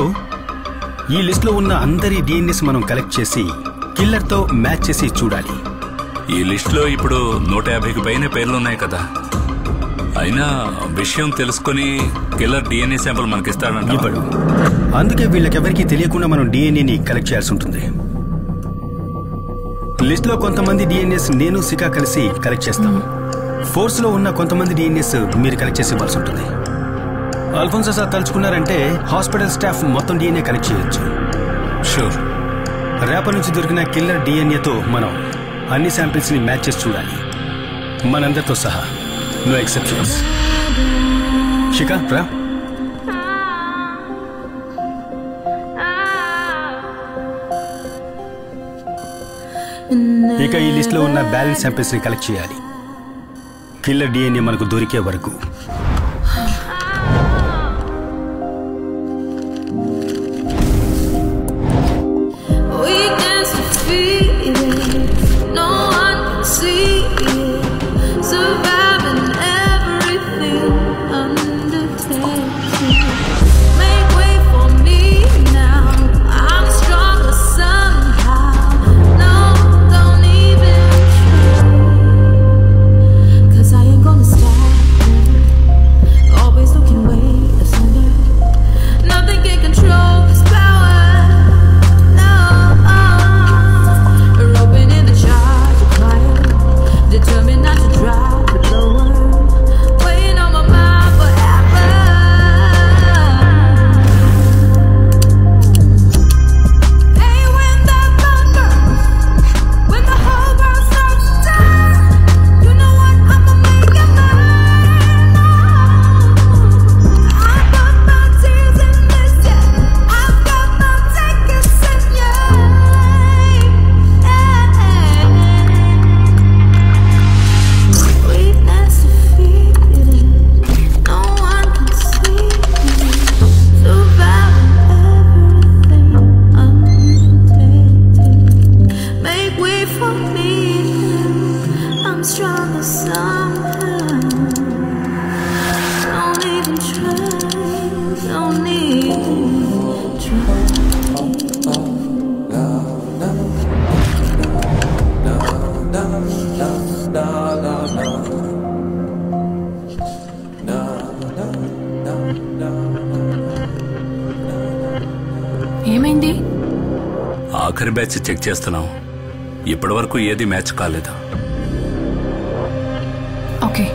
Speaker 9: ఈ లిస్టులో ఉన్న అందరి డిఎన్ఎస్ మనం కలెక్ట్ చేసి కిల్లర్తో మ్యాచ్ చేసి చూడాలి.
Speaker 6: ఈ లిస్టులో ఇప్పుడు 150కి పైన పేర్లున్నాయి కదా. అయినా విషయం తెలుసుకుని కిల్లర్ డిఎన్ఏ శాంపుల్ మనకిస్తాడంట.
Speaker 9: ఇప్పుడు అందుకే వీళ్ళకెవరికి తెలియకుండా మనం డిఎన్ఏని కలెక్ట్ చేయాల్సి ఉంటుంది. లిస్ట్ లో కొంతమంది డిఎన్ఎస్ నేను శిఖా కలిసి కలెక్ట్ చేస్తాం. ఫోర్స్ లో ఉన్న కొంతమంది డిఎన్ఎస్ మీరు కలెక్ట్ చేసి ఇవ్వాల్సి ఉంటుంది. అల్ఫోన్స్ సార్ తలుచుకున్నారంటే హాస్పిటల్ స్టాఫ్ మొత్తం డిఎన్ఏ కలెక్ట్ చేయొచ్చు. షూర్. రేపటి నుంచి దొరికిన కిల్లర్ డిఎన్ఏతో మనం అన్ని శాంపిల్స్ ని మ్యాచ్ చేసి చూడాలి, మనందరితో సహా. No exceptions. శిఖా రా. ఇక ఈ లిస్ట్ లో ఉన్న బ్యాలెన్స్ శాంపిల్స్ ని కలెక్ట్ చేయాలి, కిల్లర్ డిఎన్ఏ మనకు దొరికే వరకు.
Speaker 12: ఏమైంది?
Speaker 6: ఆఖరి బ్యాచ్ చెక్ చేస్తున్నాం, ఇప్పటి వరకు ఏది మ్యాచ్ కాలేదు.
Speaker 12: ఓకే.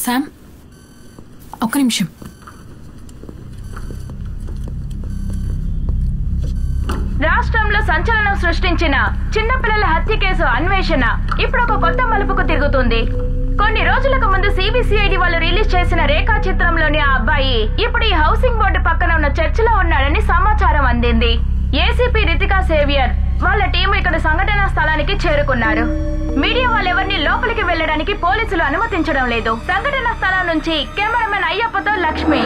Speaker 12: శామ్, ఒక్క నిమిషం.
Speaker 2: రాష్ట్రంలో సంచలనం సృష్టించిన చిన్నపిల్లల హత్య కేసు అన్వేషణ ఇప్పుడు ఒక కొత్త మలుపుకు తిరుగుతుంది. కొన్ని రోజులకు ముందు సిబిసిఐడి వాళ్ళు రిలీజ్ చేసిన రేఖా చిత్రంలోని ఆ అబ్బాయి ఇప్పుడు ఈ హౌసింగ్ బోర్డు పక్కన ఉన్న చర్చిలో ఉన్నాడని సమాచారం అందింది. ఏసీపీ రితికా సేవియర్ వాళ్ళ టీం ఇక్కడ సంఘటనా స్థలానికి చేరుకున్నారు. మీడియా వాళ్ళెవరిని లోపలికి వెళ్లడానికి పోలీసులు అనుమతించడం లేదు. సంఘటనా స్థలం నుంచి కెమెరామెన్ అయ్యప్పతో లక్ష్మి.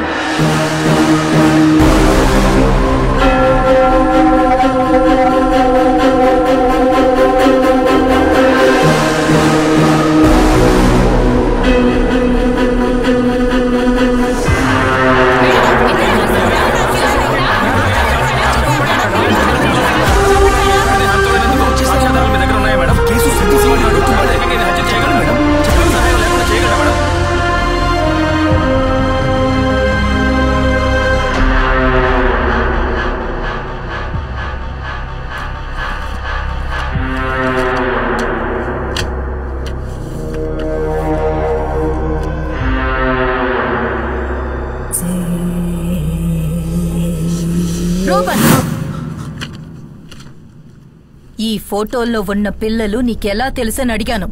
Speaker 4: రూబన్, ఈ ఫోటోల్లో ఉన్న పిల్లలు నీకెలా తెలుసని అడిగాను.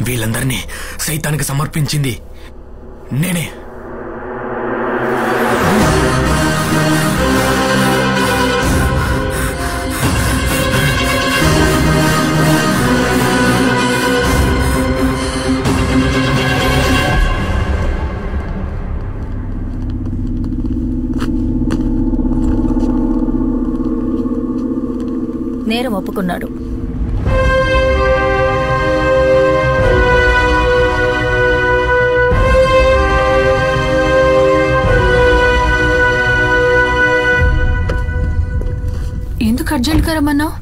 Speaker 14: వీళ్ళందరినీ సైతానికి సమర్పించింది నేనే.
Speaker 4: నేరం ఒప్పుకున్నాడు.
Speaker 12: ఎందుకు అర్జెంట్ గా రమ్మన్నావు?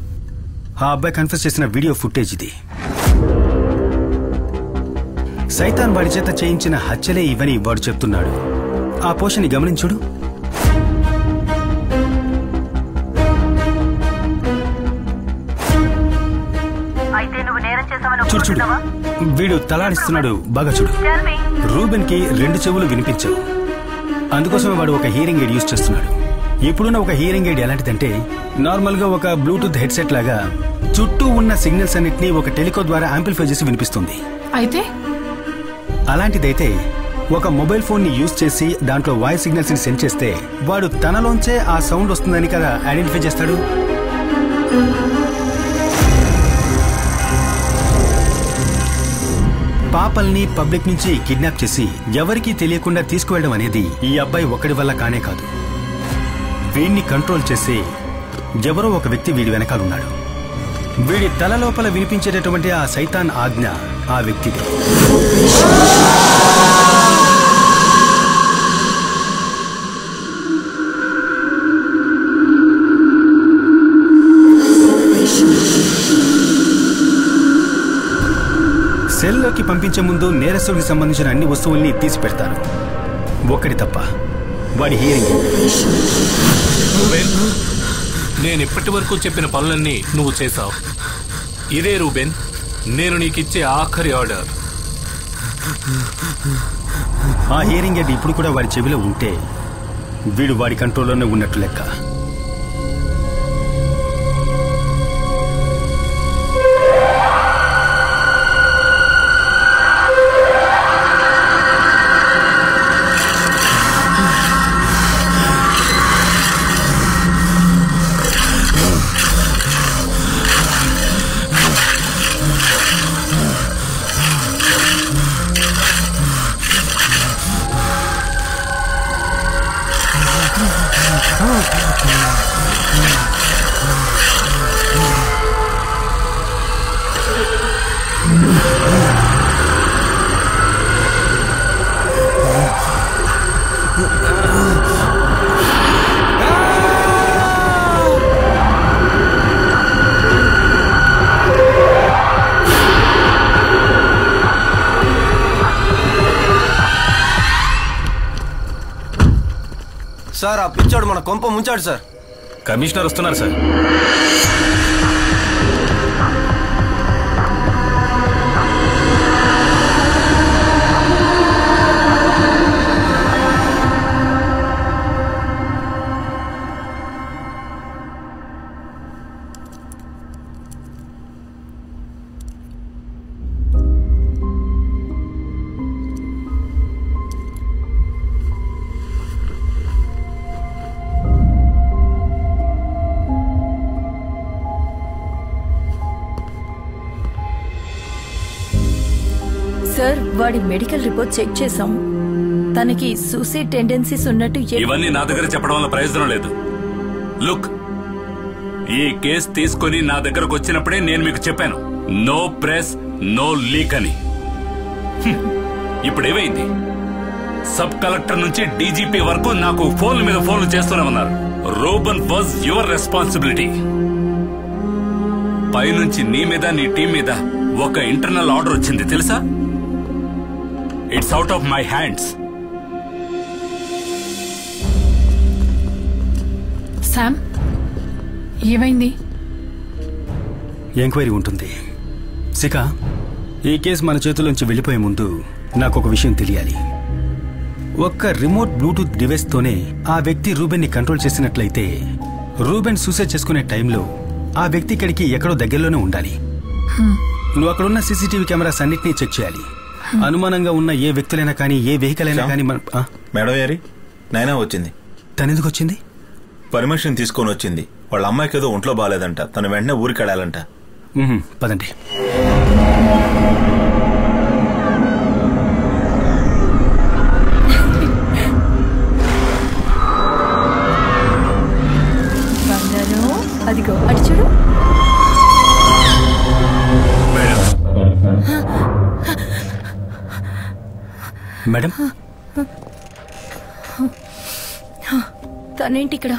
Speaker 9: ఆ అబ్బాయి కన్ఫెస్ చేసిన వీడియో ఫుటేజ్ ఇది. సైతాన్ వాడి చేత చేయించిన హత్యలే ఇవని వాడు చెప్తున్నాడు. ఆ పోషన్ని గమనించుడు. చూడు చూడు, వీడు తలాడిస్తున్నాడు. బాగా చూడు. రూబెన్ కి 2 చెవులు వినిపించవు. అందుకోసమే వాడు ఒక హియరింగ్ ఎయిడ్ యూజ్ చేస్తున్నాడు. ఇప్పుడున్న ఒక హియరింగ్ ఎయిడ్ ఎలాంటిదంటే నార్మల్ గా ఒక బ్లూటూత్ హెడ్సెట్ లాగా చుట్టూ ఉన్న సిగ్నల్స్ అన్నిటినీ ఒక టెలికో ద్వారా యాంప్లిఫై చేసి వినిపిస్తుంది.
Speaker 12: అయితే
Speaker 9: అలాంటిదైతే ఒక మొబైల్ ఫోన్ ని యూజ్ చేసి దాంట్లో వాయిస్ సిగ్నల్స్ ని సెండ్ చేస్తే వాడు తనలోంచే ఆ సౌండ్ వస్తుందని కదా ఐడెంటిఫై చేస్తాడు. పాపల్ని పబ్లిక్ నుంచి కిడ్నాప్ చేసి ఎవరికీ తెలియకుండా తీసుకువెళ్ళడం అనేది ఈ అబ్బాయి ఒక్కడి వల్ల కానే కాదు. వీడిని కంట్రోల్ చేసి ఎవరో ఒక వ్యక్తి వీడి వెనకాలన్నాడు. వీడి తల లోపల వినిపించేటటువంటి ఆ సైతాన్ ఆజ్ఞ ఆ వ్యక్తిదే. సెల్లోకి పంపించే ముందు నేరస్తుడికి సంబంధించిన అన్ని వస్తువుల్ని తీసి పెడతారు, ఒక్కడి తప్ప. వాడి హియరింగ్.
Speaker 15: నేను ఇప్పటి వరకు చెప్పిన పనులన్నీ నువ్వు చేశావు. ఇదే రూబెన్, నేను నీకిచ్చే ఆఖరి ఆర్డర్.
Speaker 9: ఆ హియరింగ్ ఎయిడ్ ఇప్పుడు కూడా వాడి చెవిలో ఉంటే వీడు వాడి కంట్రోల్లోనే ఉన్నట్టు లెక్క.
Speaker 3: సార్, ఆ పిచ్చాడు మన కొంప ముంచాడు సార్.
Speaker 13: కమిషనర్ వస్తున్నారు సార్.
Speaker 4: సార్, వాడి మెడికల్ రిపోర్ట్ చెక్ చేసాం. తనకి సూసైడ్ టెండెన్సీస్ ఉన్నట్టు
Speaker 6: ఇవన్నీ నా దగ్గర చెప్పడం వల్ల ప్రయోజనం లేదు. లుక్, ఈ కేసు తీసుకుని నా దగ్గరకు వచ్చినప్పుడే నేను మీకు చెప్పాను, నో ప్రెస్ నో లీక్ అని. ఇప్పుడు ఏమైంది? సబ్ కలెక్టర్ నుంచి డీజీపీ వరకు నాకు ఫోన్ల మీద ఫోన్లు చేస్తూనే ఉన్నారు. Ruben was your responsibility. పైనుంచి నీ మీద నీ టీం మీద ఒక ఇంటర్నల్ ఆర్డర్ వచ్చింది తెలుసా? It's out of my hands.
Speaker 12: Sam, ఏమైంది?
Speaker 9: ఎంక్వైరీ ఉంటుంది. శిఖ, ఈ కేసు మన చేతుల్లోంచి వెళ్ళిపోయే ముందు నాకు ఒక విషయం తెలియాలి. ఒక్క రిమోట్ బ్లూటూత్ డివైస్ తోనే ఆ వ్యక్తి రూబెన్ ని కంట్రోల్ చేసినట్లయితే రూబెన్ సూసైడ్ చేసుకునే టైంలో ఆ వ్యక్తి ఇక్కడికి ఎక్కడో దగ్గరలోనే ఉండాలి. నువ్వు అక్కడున్న సీసీటీవీ కెమెరాస్ అన్నిటినీ చెక్ చేయాలి. అనుమానంగా ఉన్న ఏ వ్యక్తులైనా కానీ ఏ వెహికల్ అయినా కానీ
Speaker 5: మేడం గారి నైనా వచ్చింది.
Speaker 9: తనెందుకు వచ్చింది?
Speaker 5: పర్మిషన్ తీసుకొని వచ్చింది. వాళ్ళ అమ్మాయికి ఏదో ఒంట్లో బాగాలేదంట, తను వెంటనే ఊరికి వెళ్ళాలంట.
Speaker 9: పదండి.
Speaker 4: అదిగో అడి చూడు.
Speaker 9: మేడం
Speaker 4: తనేంటి ఇక్కడ?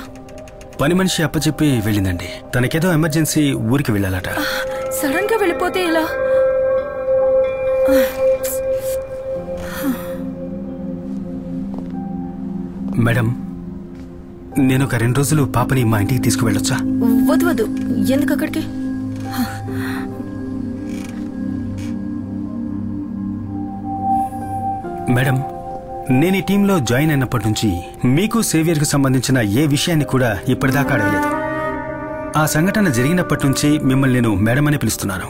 Speaker 9: పని మనిషి అప్పచెప్పి వెళ్ళిందండి. తనకేదో ఎమర్జెన్సీ ఊరికి వెళ్ళాలట.
Speaker 4: సడన్ గా వెళ్ళిపోతే ఎలా?
Speaker 9: మేడం నేను ఒక 2 రోజులు పాపని మా ఇంటికి తీసుకువెళ్ళొచ్చా?
Speaker 4: వద్దు వద్దు. ఎందుకు అక్కడికి?
Speaker 9: మేడం నేను ఈ టీంలో జాయిన్ అయినప్పటి నుంచి మీకు సేవియర్కి సంబంధించిన ఏ విషయాన్ని కూడా ఇప్పటిదాకా అడగలేదు. ఆ సంఘటన జరిగినప్పటి నుంచి మిమ్మల్ని నేను మేడం అని పిలుస్తున్నాను.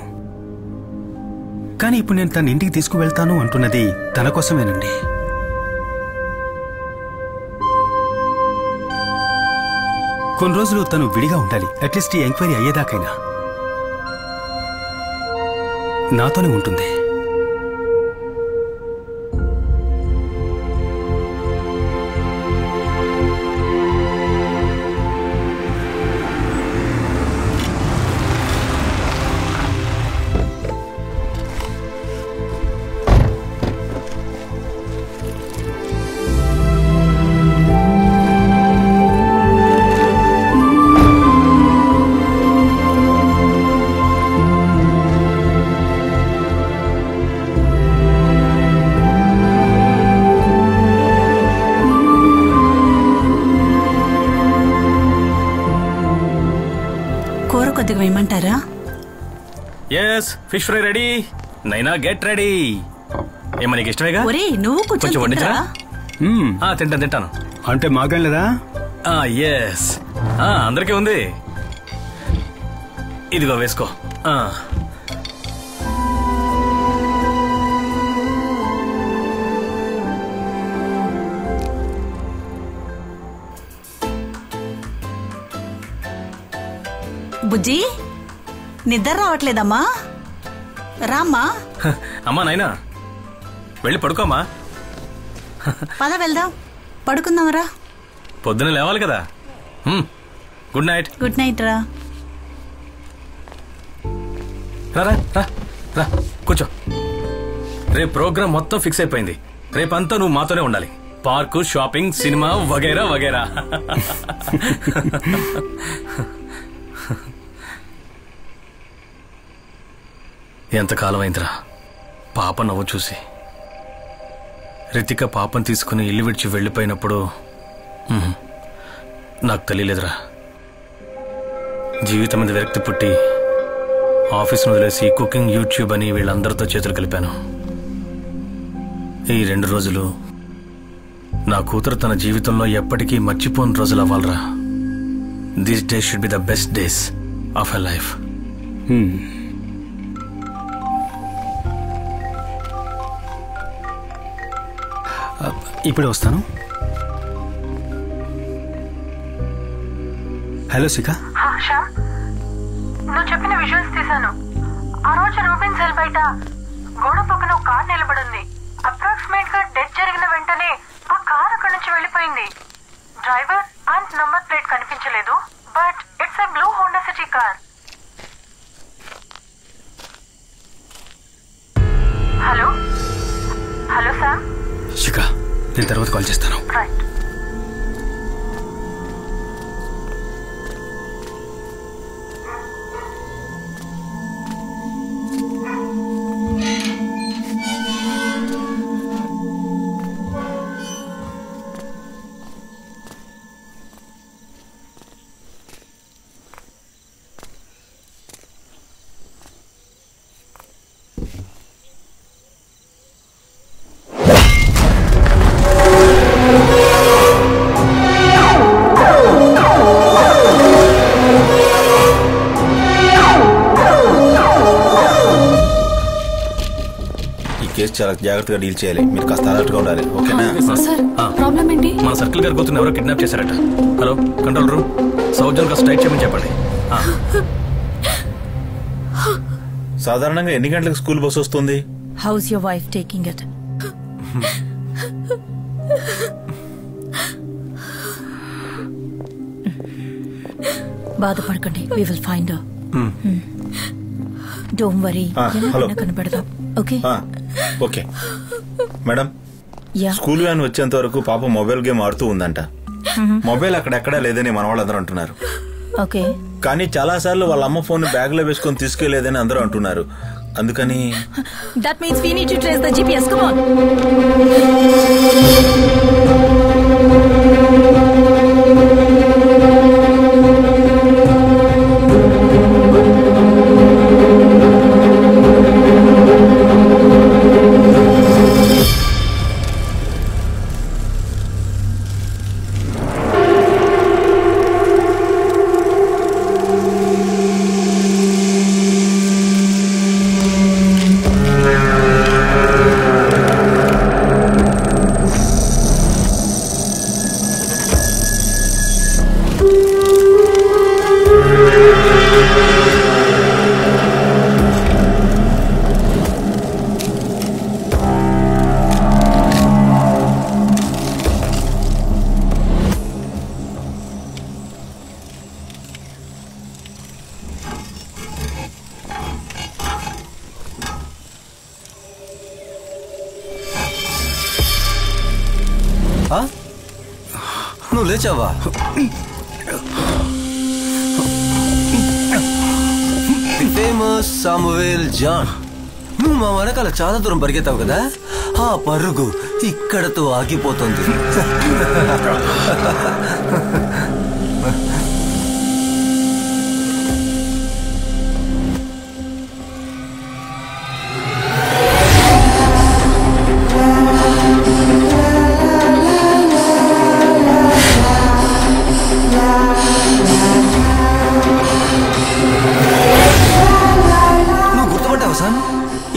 Speaker 9: కానీ ఇప్పుడు నేను తన ఇంటికి తీసుకువెళ్తాను అంటున్నది తన కోసమేనండి. కొన్ని రోజులు తను విడిగా ఉండాలి. అట్లీస్ట్ ఈ ఎంక్వైరీ అయ్యేదాకైనా నాతోనే ఉంటుంది.
Speaker 11: కొద్దిగా వేయమంటారా?
Speaker 13: Yes, fish fry ready. Naina get ready. ఏమో నీకు ఇష్టమేగా?
Speaker 11: నువ్వు కొంచెం
Speaker 13: వండించరా? తింటాను.
Speaker 9: అంటే మాకేం లేదా?
Speaker 13: ఎస్, అందరికీ ఉంది. ఇదిగో వేసుకో.
Speaker 11: బుజ్జి, నిద్ర రావట్లేదమ్మా? రామ్మా.
Speaker 13: అమ్మా నైనా వెళ్ళి పడుకోమా.
Speaker 11: పద వెళ్దాం, పడుకుందాంరా.
Speaker 13: పొద్దున లేవాలి కదా. Good night.
Speaker 11: గుడ్ నైట్ రా.
Speaker 13: రా కూర్చో. రేపు ప్రోగ్రామ్ మొత్తం ఫిక్స్ అయిపోయింది. రేపంతా నువ్వు మాతోనే ఉండాలి. పార్కు, షాపింగ్, సినిమా వగైరా వగైరా. ఎంతకాలం అయిందిరా పాప నవ్వు చూసి. రితిక పాపను తీసుకుని ఇల్లు విడిచి వెళ్ళిపోయినప్పుడు నాకు తెలియలేదురా. జీవితం మీద విరక్తి పుట్టి ఆఫీస్ను వదిలేసి కుకింగ్, యూట్యూబ్ అని వీళ్ళందరితో చేతులు కలిపాను. ఈ 2 రోజులు నా కూతురు తన జీవితంలో ఎప్పటికీ మర్చిపోని రోజులు అవ్వాలరా. This day should be the best days of her life.
Speaker 9: ఇప్పుడే వస్తాను. హలో శిఖ.
Speaker 2: నువ్వు చెప్పిన విజువల్స్ తీశాను. ఆ రోజు రూబెన్ సెల్ బయట గోడ పక్కన ఒక కార్ నిలబడింది. అప్రాక్సిమేట్ గా డెత్ జరిగిన వెంటనే ఆ కార్ అక్కడి నుంచి వెళ్ళిపోయింది. డ్రైవర్ అండ్ నంబర్ ప్లేట్ కనిపించలేదు, but it's a blue Honda City car. Hello hello Sam.
Speaker 9: Shikha, నేను తర్వాత కాల్ చేస్తాను.
Speaker 2: రైట్.
Speaker 5: చాలా జాగ్రత్తగా డీల్ చేయాలి. మీరు కాస్త అలర్ట్ గా ఉండాలి. ఓకేనా?
Speaker 12: సార్ ప్రాబ్లం ఏంటి?
Speaker 13: మన సర్కిల్ గారి కూతురు ఎవరో కిడ్నాప్ చేశారట. Hello control room, south zone కాస్త టైట్ చేయమని చెప్పండి.
Speaker 5: సాధారణంగా ఎన్ని గంటలకు స్కూల్ బస్ వస్తుంది?
Speaker 4: How's your wife taking it? బాధపడకండి, we will find her. Don't worry, ఎలా కనపడదాం. Okay
Speaker 5: okay madam. School van వచ్చేంత వరకు పాప మొబైల్ గేమ్ ఆడుతూ ఉందంట. మొబైల్ అక్కడెక్కడా లేదని మన వాళ్ళందరూ అంటున్నారు.
Speaker 4: ఓకే,
Speaker 5: కానీ చాలా సార్లు వాళ్ళ అమ్మ ఫోన్ బ్యాగ్ లో వేసుకొని తీసుకెళ్లేదని అందరూ అంటున్నారు. అందుకని
Speaker 4: that means we need to trace the GPS. Come on.
Speaker 3: నువ్వు లేచావా? Famous Samuel John. నువ్వు మా వెనకాల చాలా దూరం పరిగెత్తావు కదా, ఆ పరుగు ఇక్కడతో ఆగిపోతుంది.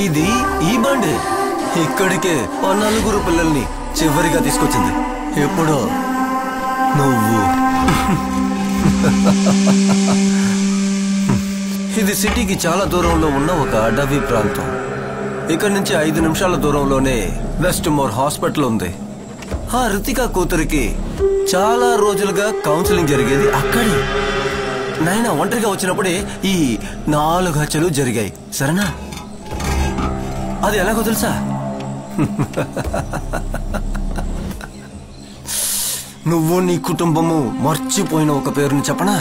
Speaker 3: ఇది ఈ బండి ఇక్కడికే 4 పిల్లల్ని చివరిగా తీసుకొచ్చింది. ఎప్పుడో నువ్వు. ఇది సిటీకి చాలా దూరంలో ఉన్న ఒక అడవి ప్రాంతం. ఇక్కడి నుంచి 5 నిమిషాల దూరంలోనే వెస్ట్ మోర్ హాస్పిటల్ ఉంది. ఆ రితికా కూతురికి చాలా రోజులుగా కౌన్సిలింగ్ జరిగేది అక్కడే. నాయన ఒంటరిగా వచ్చినప్పుడే ఈ 4 హత్యలు జరిగాయి. సరేనా? అది ఎలాగో తెలుసా? నువ్వు నీ కుటుంబము మర్చిపోయిన ఒక పేరుని చెప్పనా?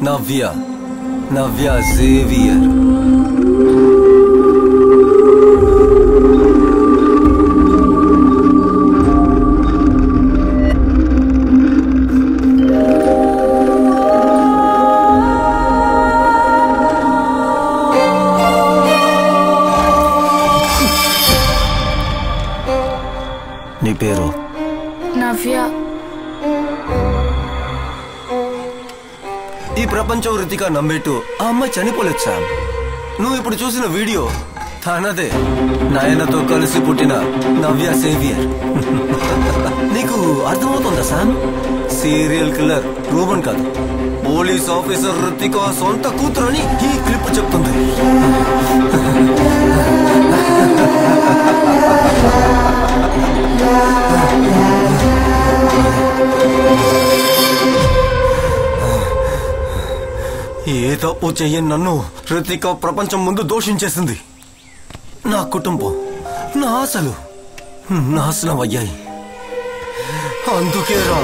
Speaker 3: నవ్య జేవియర్. నీ పేరు?
Speaker 1: నవ్య.
Speaker 3: ఈ ప్రపంచం రితికా నమ్మేట్టు ఆ అమ్మాయి చనిపోలేదు సామ్. నువ్వు ఇప్పుడు చూసిన వీడియో తనదే. నాయనతో కలిసి పుట్టిన నవ్య సేవియర్. నీకు అర్థమవుతుందా సామ్? సీరియల్ కిల్లర్ రూబన్ కాదు, పోలీస్ ఆఫీసర్ రితికా సొంత కూతురని ఈ క్లిప్ చెప్తుంది. ఏ తప్పు చెయ్యని నన్ను రితికా ప్రపంచం ముందు దోషించేసింది. నా కుటుంబం, నా ఆశలు నాశనం అయ్యాయి. అందుకే రా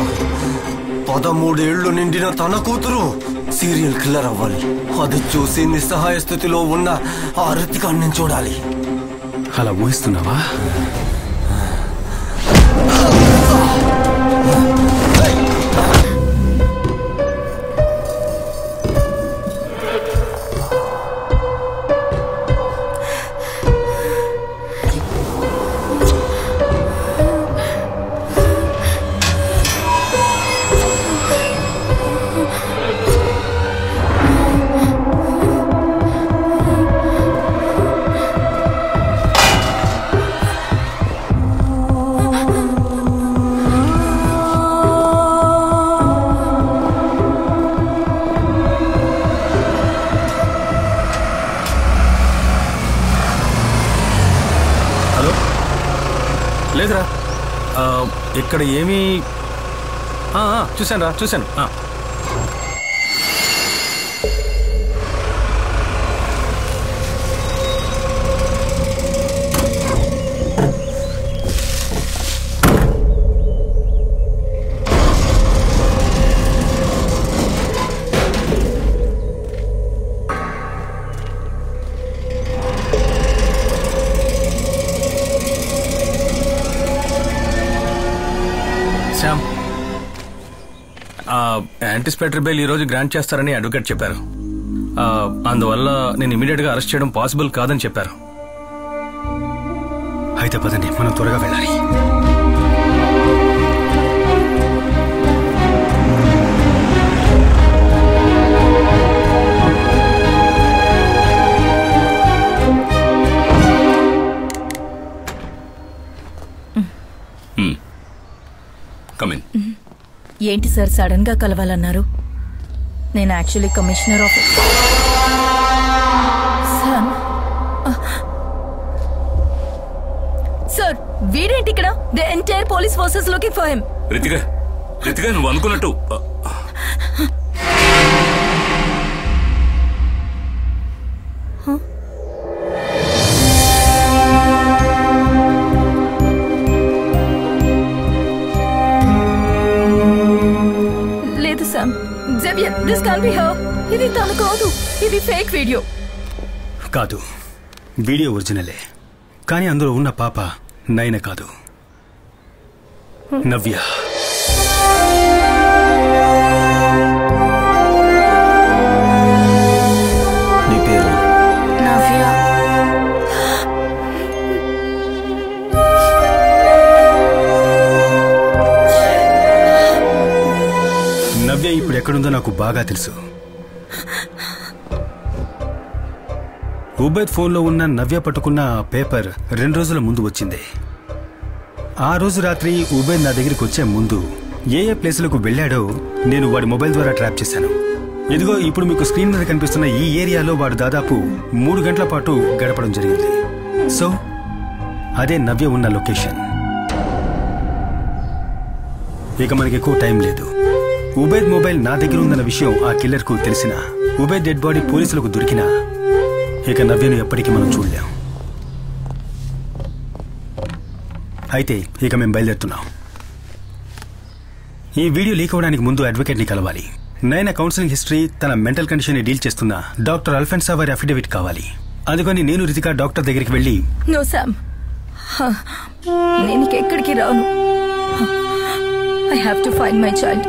Speaker 3: 13 ఏళ్లు నిండిన తన కూతురు సీరియల్ కిల్లర్ అవ్వాలి. అది చూసి నిస్సహాయ స్థితిలో ఉన్న ఆ రితికాని నేను చూడాలి.
Speaker 9: అలా ఊహిస్తున్నావా?
Speaker 13: లేదురా, ఇక్కడ ఏమీ చూశాను రా, చూశాను. యాంటిసిపేటరీ బెయిల్ ఈ రోజు గ్రాంట్ చేస్తారని అడ్వకేట్ చెప్పారు. అందువల్ల నేను ఇమీడియట్ గా అరెస్ట్ చేయడం పాసిబుల్ కాదని చెప్పారు.
Speaker 9: అయితే పదండి, మనం త్వరగా వెళ్ళాలి.
Speaker 4: ఏంటి సార్ సడన్ గా కలవాలన్నారు? నేను యాక్చువల్లీ కమిషనర్ ఆఫ్ సార్. వీడేంటి ఇక్కడ? The entire police forces looking for him.
Speaker 6: Ritika నువ్వు అనుకున్నట్టు
Speaker 4: దిస్ కాన్ బి హర్. ఇది తను కాదు, ఇది ఫేక్ వీడియో.
Speaker 9: కాదు, వీడియో ఒరిజినలే. కానీ అందులో ఉన్న పాప నయన కాదు, నవ్య.
Speaker 3: నీ పేరు?
Speaker 1: నవ్య.
Speaker 9: నవ్య ఇప్పుడు ఎక్కడుందో నాకు బాగా తెలుసు. ఉబైద్ ఫోన్లో ఉన్న నవ్య పట్టుకున్న పేపర్ 2 రోజుల ముందు వచ్చింది. ఆ రోజు రాత్రి ఉబైద్ నా దగ్గరికి వచ్చే ముందు ఏ ప్లేసులకు వెళ్ళాడో నేను వాడి మొబైల్ ద్వారా ట్రాప్ చేశాను. ఇదిగో ఇప్పుడు మీకు స్క్రీన్ మీద కనిపిస్తున్న ఈ ఏరియాలో వాడు దాదాపు 3 గంటల పాటు గడపడం జరిగింది. సో అదే నవ్య ఉన్న లొకేషన్. ఇక మనకి ఎక్కువ టైం లేదు. ఉబైద్ మొబైల్ నా దగ్గర ఉందన్న విషయం ఆ కిల్లర్ కు తెలిసిన ఉబైద్ డెడ్ బాడీ పోలీసులకు దొరికినా ఇక నవ్యను ఎప్పటికీ మనం చూడలేం. అయితే ఇక మేము బయలుదేరుతున్నాం. ఈ వీడియో లీక్ అవడానికి ముందు అడ్వకేట్ ని కలవాలి. నైనా కౌన్సిలింగ్ హిస్టరీ, తన మెంటల్ కండిషన్ ని డీల్ చేస్తున్న డాక్టర్ అల్ఫెన్సా వారి అఫిడవిట్ కావాలి. అందుకని నేను రితికా డాక్టర్ దగ్గరికి వెళ్ళి
Speaker 4: నో సామ్, నేను ఎక్కడికి రాను. I have to find my child.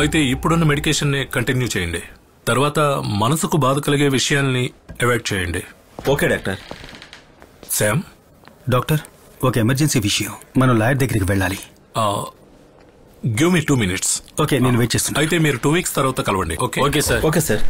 Speaker 15: అయితే ఇప్పుడున్న మెడికేషన్ ని కంటిన్యూ చేయండి. తర్వాత మనసుకు బాధ కలిగే విషయాల్ని అవాయిడ్ చేయండి.
Speaker 5: Okay doctor.
Speaker 15: శామ్.
Speaker 9: డాక్టర్, ఒక ఎమర్జెన్సీ విషయం, మనం లాయర్ దగ్గరికి వెళ్ళాలి.
Speaker 15: Give me 2 minutes.
Speaker 9: ఓకే, నేను వెయిట్ చేస్తున్నా.
Speaker 15: అయితే మీరు 2 weeks తర్వాత కలవండి. Okay?
Speaker 13: Okay sir.
Speaker 5: Okay sir.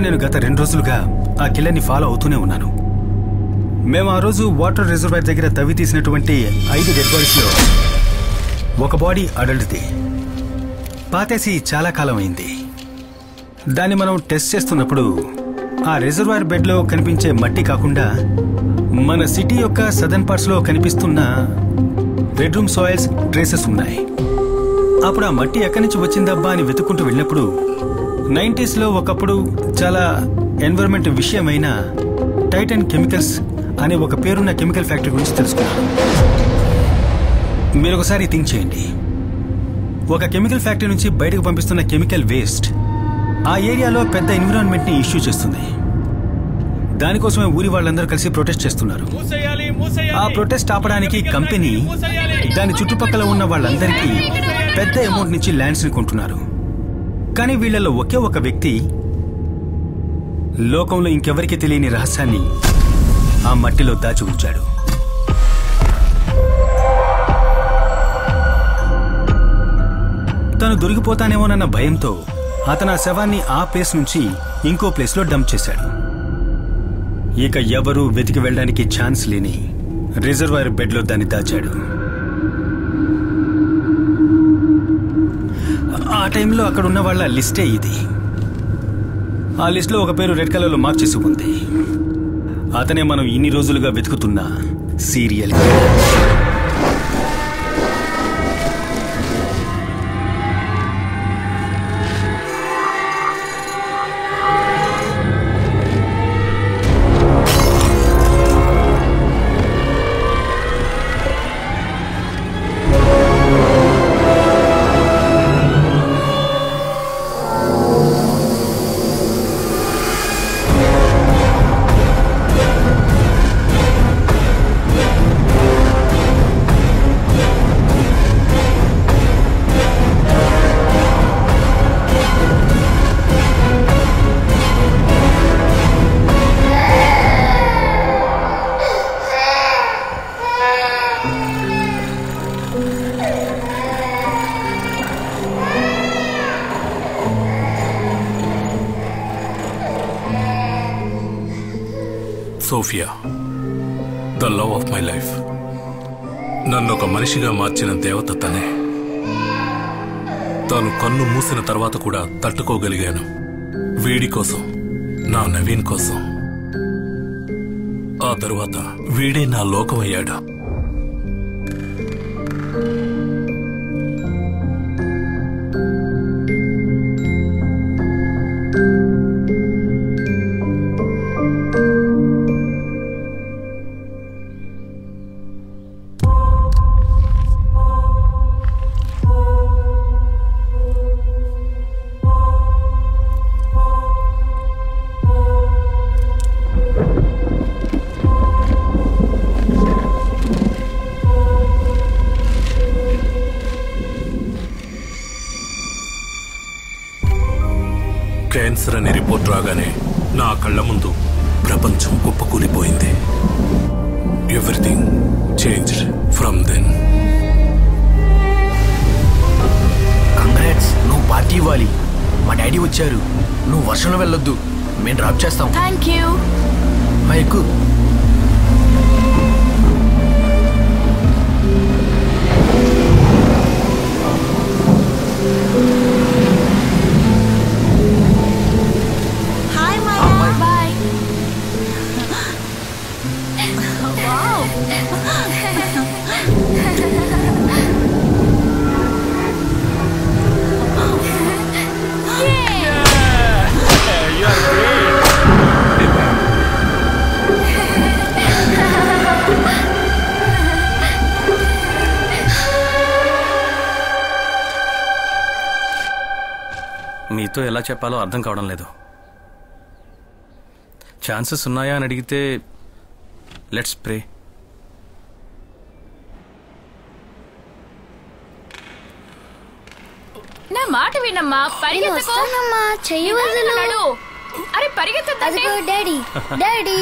Speaker 9: నేను గత 2 రోజులుగా ఆ కిల్లర్ని ఫాలో అవుతూనే ఉన్నాను. మేము ఆ రోజు వాటర్ రిజర్వాయర్ దగ్గర తవ్వి తీసినటువంటి 5 డెడ్ బాడీస్ లో ఒక బాడీ అడల్ట్ది. పాతేసి చాలా కాలం అయింది. దాన్ని మనం టెస్ట్ చేస్తున్నప్పుడు ఆ రిజర్వాయర్ బెడ్ లో కనిపించే మట్టి కాకుండా మన సిటీ యొక్క సదర్న్ పార్ట్స్ లో కనిపిస్తున్న రెడ్ రూమ్ సాయిల్స్ ట్రేసెస్ ఉన్నాయి. అప్పుడు ఆ మట్టి ఎక్కడి నుంచి వచ్చిందబ్బా అని వెతుక్కుంటూ వెళ్ళినప్పుడు 90s లో ఒకప్పుడు చాలా ఎన్విరాన్మెంట్ విషయమైన టైటన్ కెమికల్స్ అనే ఒక పేరున్న కెమికల్ ఫ్యాక్టరీ గురించి తెలుసుకున్నాను. మీరు ఒకసారి థింక్ చేయండి. ఒక కెమికల్ ఫ్యాక్టరీ నుంచి బయటకు పంపిస్తున్న కెమికల్ వేస్ట్ ఆ ఏరియాలో పెద్ద ఎన్విరాన్మెంట్ ని ఇష్యూ చేస్తుంది. దానికోసమే ఊరి వాళ్ళందరూ కలిసి ప్రొటెస్ట్ చేస్తున్నారు. ఆ ప్రొటెస్ట్ ఆపడానికి కంపెనీ దాని చుట్టుపక్కల ఉన్న వాళ్ళందరికీ పెద్ద అమౌంట్ నుంచి ల్యాండ్స్ ని కొంటున్నారు. కానీ వీళ్లలో ఒకే ఒక వ్యక్తి లోకంలో ఇంకెవరికి తెలియని రహస్యాన్ని ఆ మట్టిలో దాచి ఉంచాడు. తను దొరికిపోతానేమోనన్న భయంతో అతను ఆ శవాన్ని ఆ ప్లేస్ నుంచి ఇంకో ప్లేస్లో డంప్ చేశాడు. ఇక ఎవరూ వెతికి వెళ్ళడానికి ఛాన్స్ లేని రిజర్వాయర్ బెడ్లో దాన్ని దాచాడు. ఆ టైంలో అక్కడ ఉన్న వాళ్ళ లిస్టే ఇది. ఆ లిస్ట్లో ఒక పేరు రెడ్ కలర్లో మార్క్ చేసి ఉంది. అతనే మనం ఇన్ని రోజులుగా వెతుకుతున్న serial
Speaker 15: Sophia, the love of my life. నన్ను ఒక మనిషిగా మార్చిన దేవత తనే. తాను కన్ను మూసిన తర్వాత కూడా తట్టుకోగలిగాను. వీడి కోసం, నా నవీన్ కోసం. ఆ తరువాత వీడే నా లోకమయ్యాడు. క్యాన్సర్ అనే రిపోర్ట్ రాగానే నా కళ్ళ ముందు ప్రపంచం కుప్పకూలిపోయింది. Everything changed from then.
Speaker 14: Congrats, నువ్వు పార్టీ ఇవ్వాలి. మా డాడీ వచ్చారు. నువ్వు వర్షంలో వెళ్ళొద్దు, మేము డ్రాప్ చేస్తాం.
Speaker 2: Thank you.
Speaker 14: ఎక్కు.
Speaker 13: మీతో ఎలా చెప్పాలో అర్థం కావడం లేదు. ఛాన్సెస్ ఉన్నాయా అని అడిగితే లెట్స్ ప్రే.
Speaker 2: నా మాట వినమ్మా,
Speaker 1: వస్తానమ్మా, చెయ్యి వదలు.
Speaker 2: అరే పరిగెత్తండి.
Speaker 1: Daddy, daddy.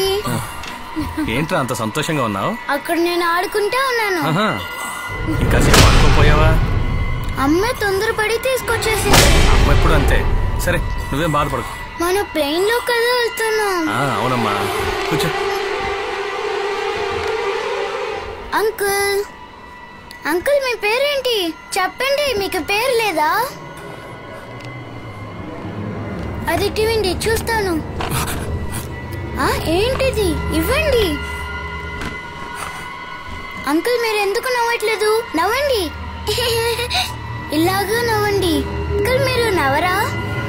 Speaker 13: ఏంట్రా అంత సంతోషంగా ఉన్నావు?
Speaker 1: అక్కడ నేను ఆడుకుంటా ఉన్నాను.
Speaker 13: ఇంకా సేపు ఆడుకోపోయావా?
Speaker 1: అమ్మ తొందరపడి తీసుకొచ్చేసింది.
Speaker 13: అమ్మ ఎప్పుడు అంతే. సరే నువ్వేం బాధపడకు.
Speaker 1: మన ప్లేన్ లో కదా వెళ్తున్నాం.
Speaker 13: అవునమ్మా, కూర్చో.
Speaker 1: అంకుల్, అంకుల్ మీ పేరేంటి చెప్పండి. మీకు పేరు లేదా? అది ఇవ్వండి చూస్తాను. ఏంటిది? ఇవ్వండి. అంకుల్ మీరు ఎందుకు నవ్వట్లేదు? నవ్వండి. ఇలాగా నవ్వండి. అంకుల్ మీరు నవ్వరా?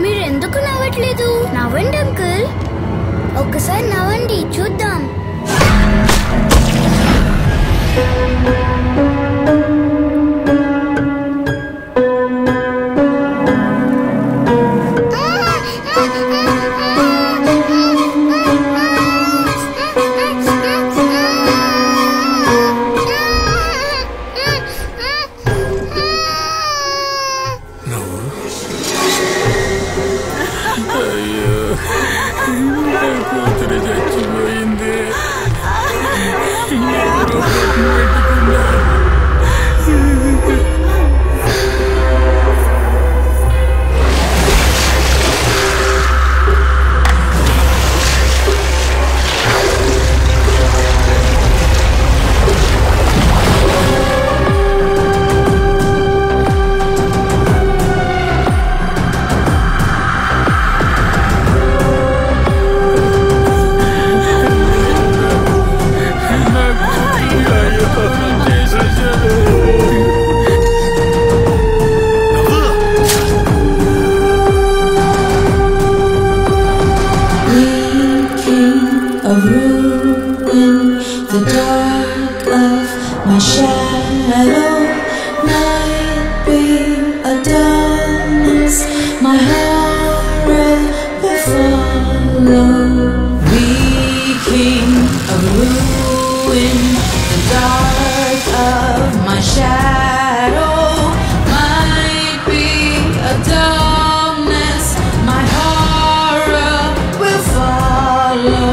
Speaker 1: మీరు ఎందుకు నవ్వట్లేదు? నవ్వండి అంకుల్, ఒక్కసారి నవ్వండి చూద్దాం.
Speaker 16: My shadow might be a darkness, my horror will follow. Reeking of ruin, the dark of my shadow might be a darkness, my horror will follow.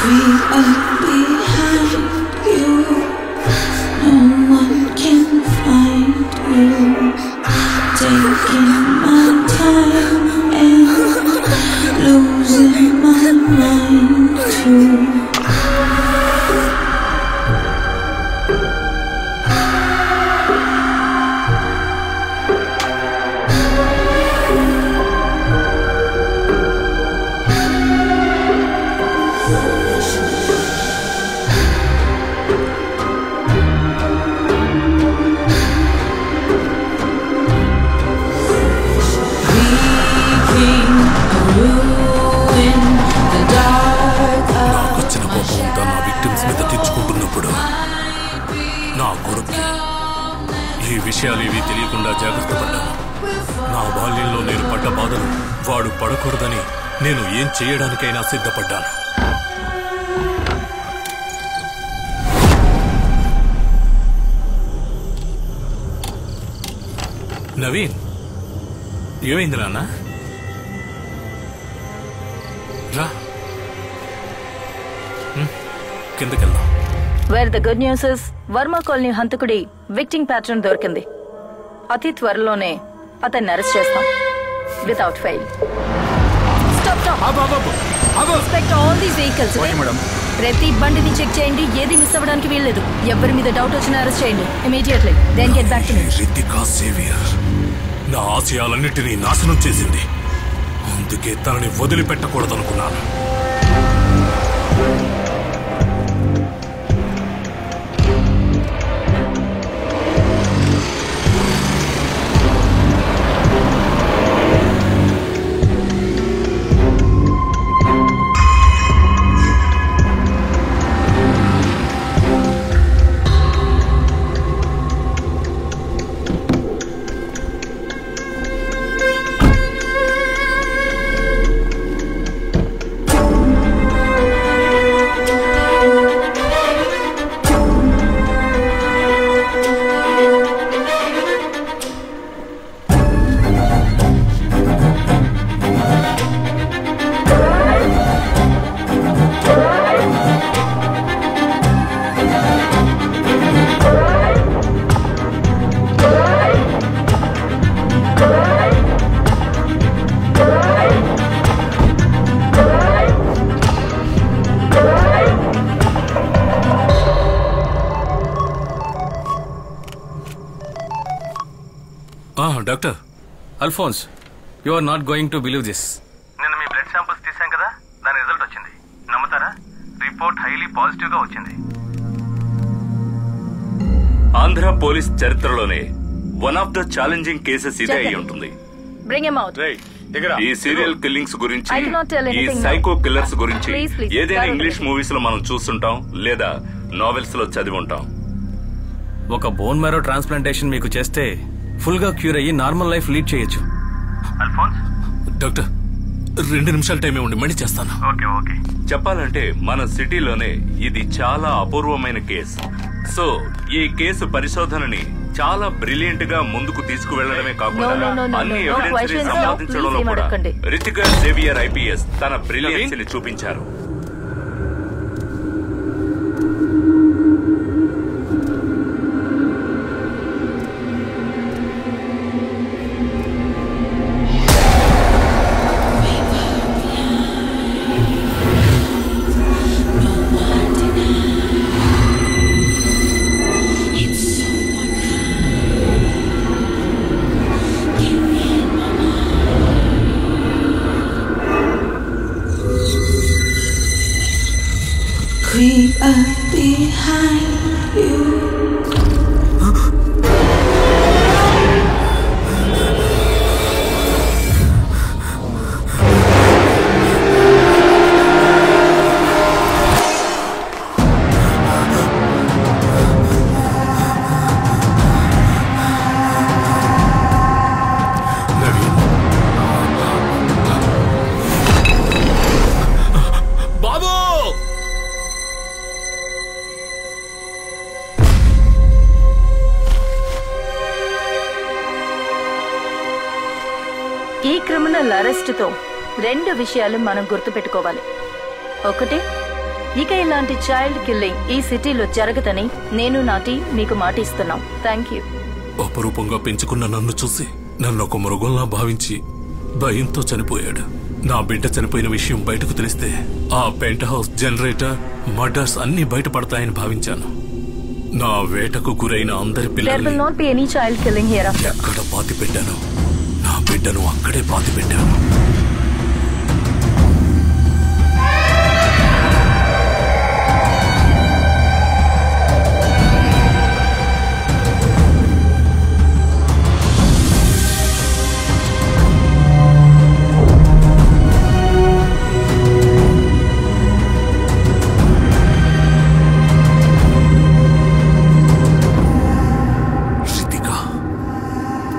Speaker 16: Creep up behind you, no one can find you. Taking my time and losing my mind too.
Speaker 15: నాకొచ్చిన కోపం అంతా నా విక్టిమ్స్ మీద తెచ్చుకుంటున్నప్పుడు నా కొడుకు ఈ విషయాలేవి తెలియకుండా జాగ్రత్త పడ్డాను. నా బాల్యంలో నేను పడ్డ బాధలు వాడు పడకూడదని నేను ఏం చేయడానికైనా సిద్ధపడ్డాను. నవీన్, ఏమైంది నాన్న? రా, కిందకెళ్దాం.
Speaker 4: Where the good news is Varma colony హంతకుడి విక్టింగ్ ప్యాటర్న్ దొరికింది. అతి త్వరలోనే అతన్ని అరెస్ట్ చేస్తాం without fail. Inspect all these vehicles. ప్రతి బండిని చెక్ చేయండి, ఏది మిస్ అవ్వడానికి వీల్లేదు. ఎవరి మీద డౌట్ వచ్చినా అరెస్ట్ చేయండి immediately. Then get back to me.
Speaker 15: Ritika Xavier నా ఆశయాలన్నిటినీ నాశనం చేసింది. అందుకే తనని వదిలిపెట్టకూడదనుకున్నాను. Doctor
Speaker 13: Alphonse, you are not going to believe this.
Speaker 17: నిన్న మీ బ్లడ్ శాంపిల్స్ తీసాం కదా, దాని రిజల్ట్ వచ్చింది. నమ్ముతారా? రిపోర్ట్ హైలీ పాజిటివ్ గా వచ్చింది.
Speaker 6: ఆంధ్ర పోలీస్ చరిత్రలోనే one of the challenging cases ఇదే అయి ఉంటుంది.
Speaker 4: Bring him out.
Speaker 6: ఈ సీరియల్ కిల్లింగ్స్ గురించి,
Speaker 4: I cannot tell
Speaker 6: ఈ
Speaker 4: anything
Speaker 6: సైకో
Speaker 4: now.
Speaker 6: కిల్లర్స్ గురించి
Speaker 4: Please.
Speaker 6: ఏదైనా ఇంగ్లీష్ మూవీస్ లో మనం చూస్తుంటాం లేదా నావెల్స్ లో చదివి ఉంటాం.
Speaker 13: ఒక బోన్ మ్యారో ట్రాన్స్ప్లాంటేషన్ మీకు చేస్తే ఫుల్ గా క్యూర్ అయ్యి నార్మల్ లైఫ్ లీడ్ చేయొచ్చు.
Speaker 17: అల్ఫోన్స్,
Speaker 15: డాక్టర్ 2 నిమిషాల టైం ఇవ్వండి, మళ్ళీ చేస్తాను.
Speaker 17: ఓకే.
Speaker 6: చెప్పాలంటే మన సిటీలోనే ఇది చాలా అపూర్వమైన కేసు. సో ఈ కేసు పరిశోధనని చాలా బ్రిలియంట్ గా ముందుకు తీసుకువెళ్లడమే కాకుండా అన్ని ఎవిడెన్స్ ని సంపాదించడంలో కూడా రితికా సేవియర్ ఐపీఎస్ తన బ్రిలియన్స్ ని చూపించారు.
Speaker 4: ఈ క్రిమినల్ అరెస్ట్ తో 2 విషయాలు మనం గుర్తుపెట్టుకోవాలి. ఒకటి, ఇక ఇలాంటి చైల్డ్ కిల్లింగ్ ఈ సిటీలో జరగదని నేను నా టీం మీకు మాటిస్తున్నాం. Thank you.
Speaker 15: అపరూపంగా పెంచుకున్న నన్ను చూసి నన్ను ఒక మృగంలా భావించి భయంతో చనిపోయాడు. నా బిడ్డ చనిపోయిన విషయం బయటకు తెలిస్తే ఆ పెంట్ హౌస్, జనరేటర్, మర్డర్స్ అన్ని బయటపడతాయని భావించాను. నా వేటకు గురైన అందరి పిల్లల్ని ఎక్కడ పాతి పెట్టాను, నా బిడ్డను అక్కడే పాతి పెట్టాను.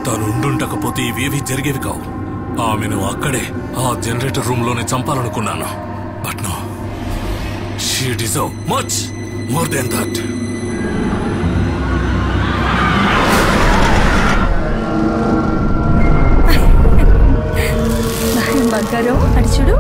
Speaker 15: తనుండుండకపోతే ఇవేవి జరిగేవి కావు. ఆమెను అక్కడే ఆ జనరేటర్ రూమ్ లోనే చంపాలనుకున్నాను. But no, she deserve much more than that.
Speaker 4: బంగారు అడి చూడు.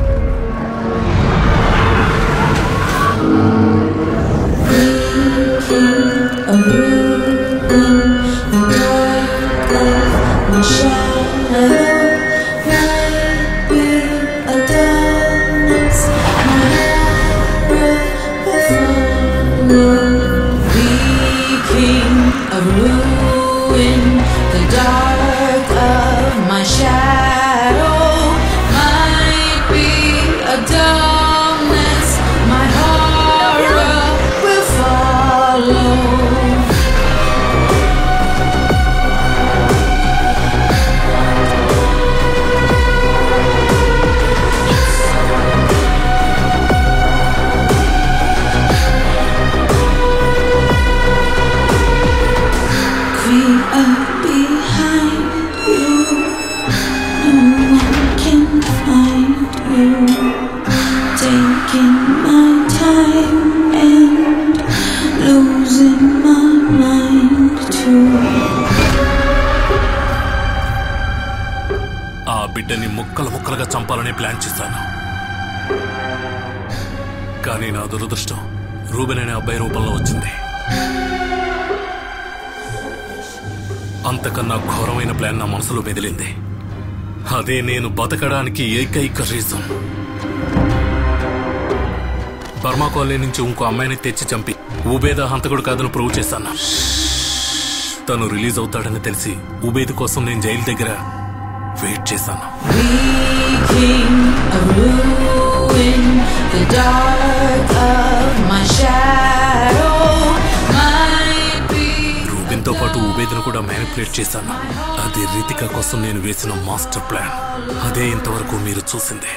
Speaker 15: ఆ బిడ్డని ముక్కలు ముక్కలుగా చంపాలని ప్లాన్ చేశాను. కానీ నా దురదృష్టం రూబెన్ అనే అబ్బాయి రూపంలో వచ్చింది. అంతకన్నా ఘోరమైన ప్లాన్ నా మనసులో మెదిలింది. అదే నేను బతకడానికి ఏకైక రీజన్. బర్మా కాలనీ నుంచి ఇంకో అమ్మాయిని తెచ్చి చంపి ఉబేద హంతకుడు కాదని ప్రూవ్ చేశాను. తను రిలీజ్ అవుతాడని తెలిసి ఉబేద్ కోసం నేను జైలు దగ్గర వెయిట్ చేశాను. రూబెన్ తో పాటు ఉబేద్ను కూడా మ్యానిపులేట్ చేశాను. అది రితిక కోసం నేను వేసిన మాస్టర్ ప్లాన్. అదే ఇంతవరకు మీరు చూసింది.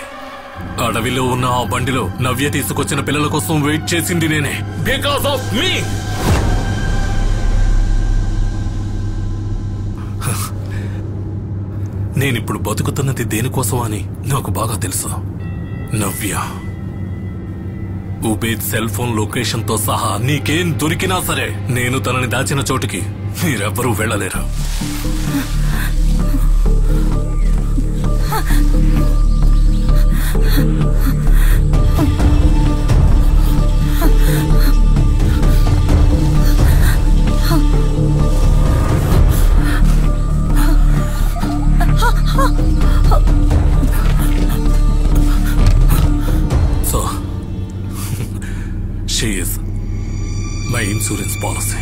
Speaker 15: అడవిలో ఉన్న ఆ బండిలో నవ్య తీసుకొచ్చిన పిల్లల కోసం వెయిట్ చేసింది నేనే. బికాస్ ఆఫ్ మీ. నేనిప్పుడు బతుకుతున్నది దేనికోసం అని నాకు బాగా తెలుసు. నవ్య, ఉబేద్ సెల్ ఫోన్ లొకేషన్ తో సహా నీకేం దొరికినా సరే నేను తనని దాచిన చోటుకి మీరెవ్వరూ వెళ్ళలేరు. So, she is my insurance policy.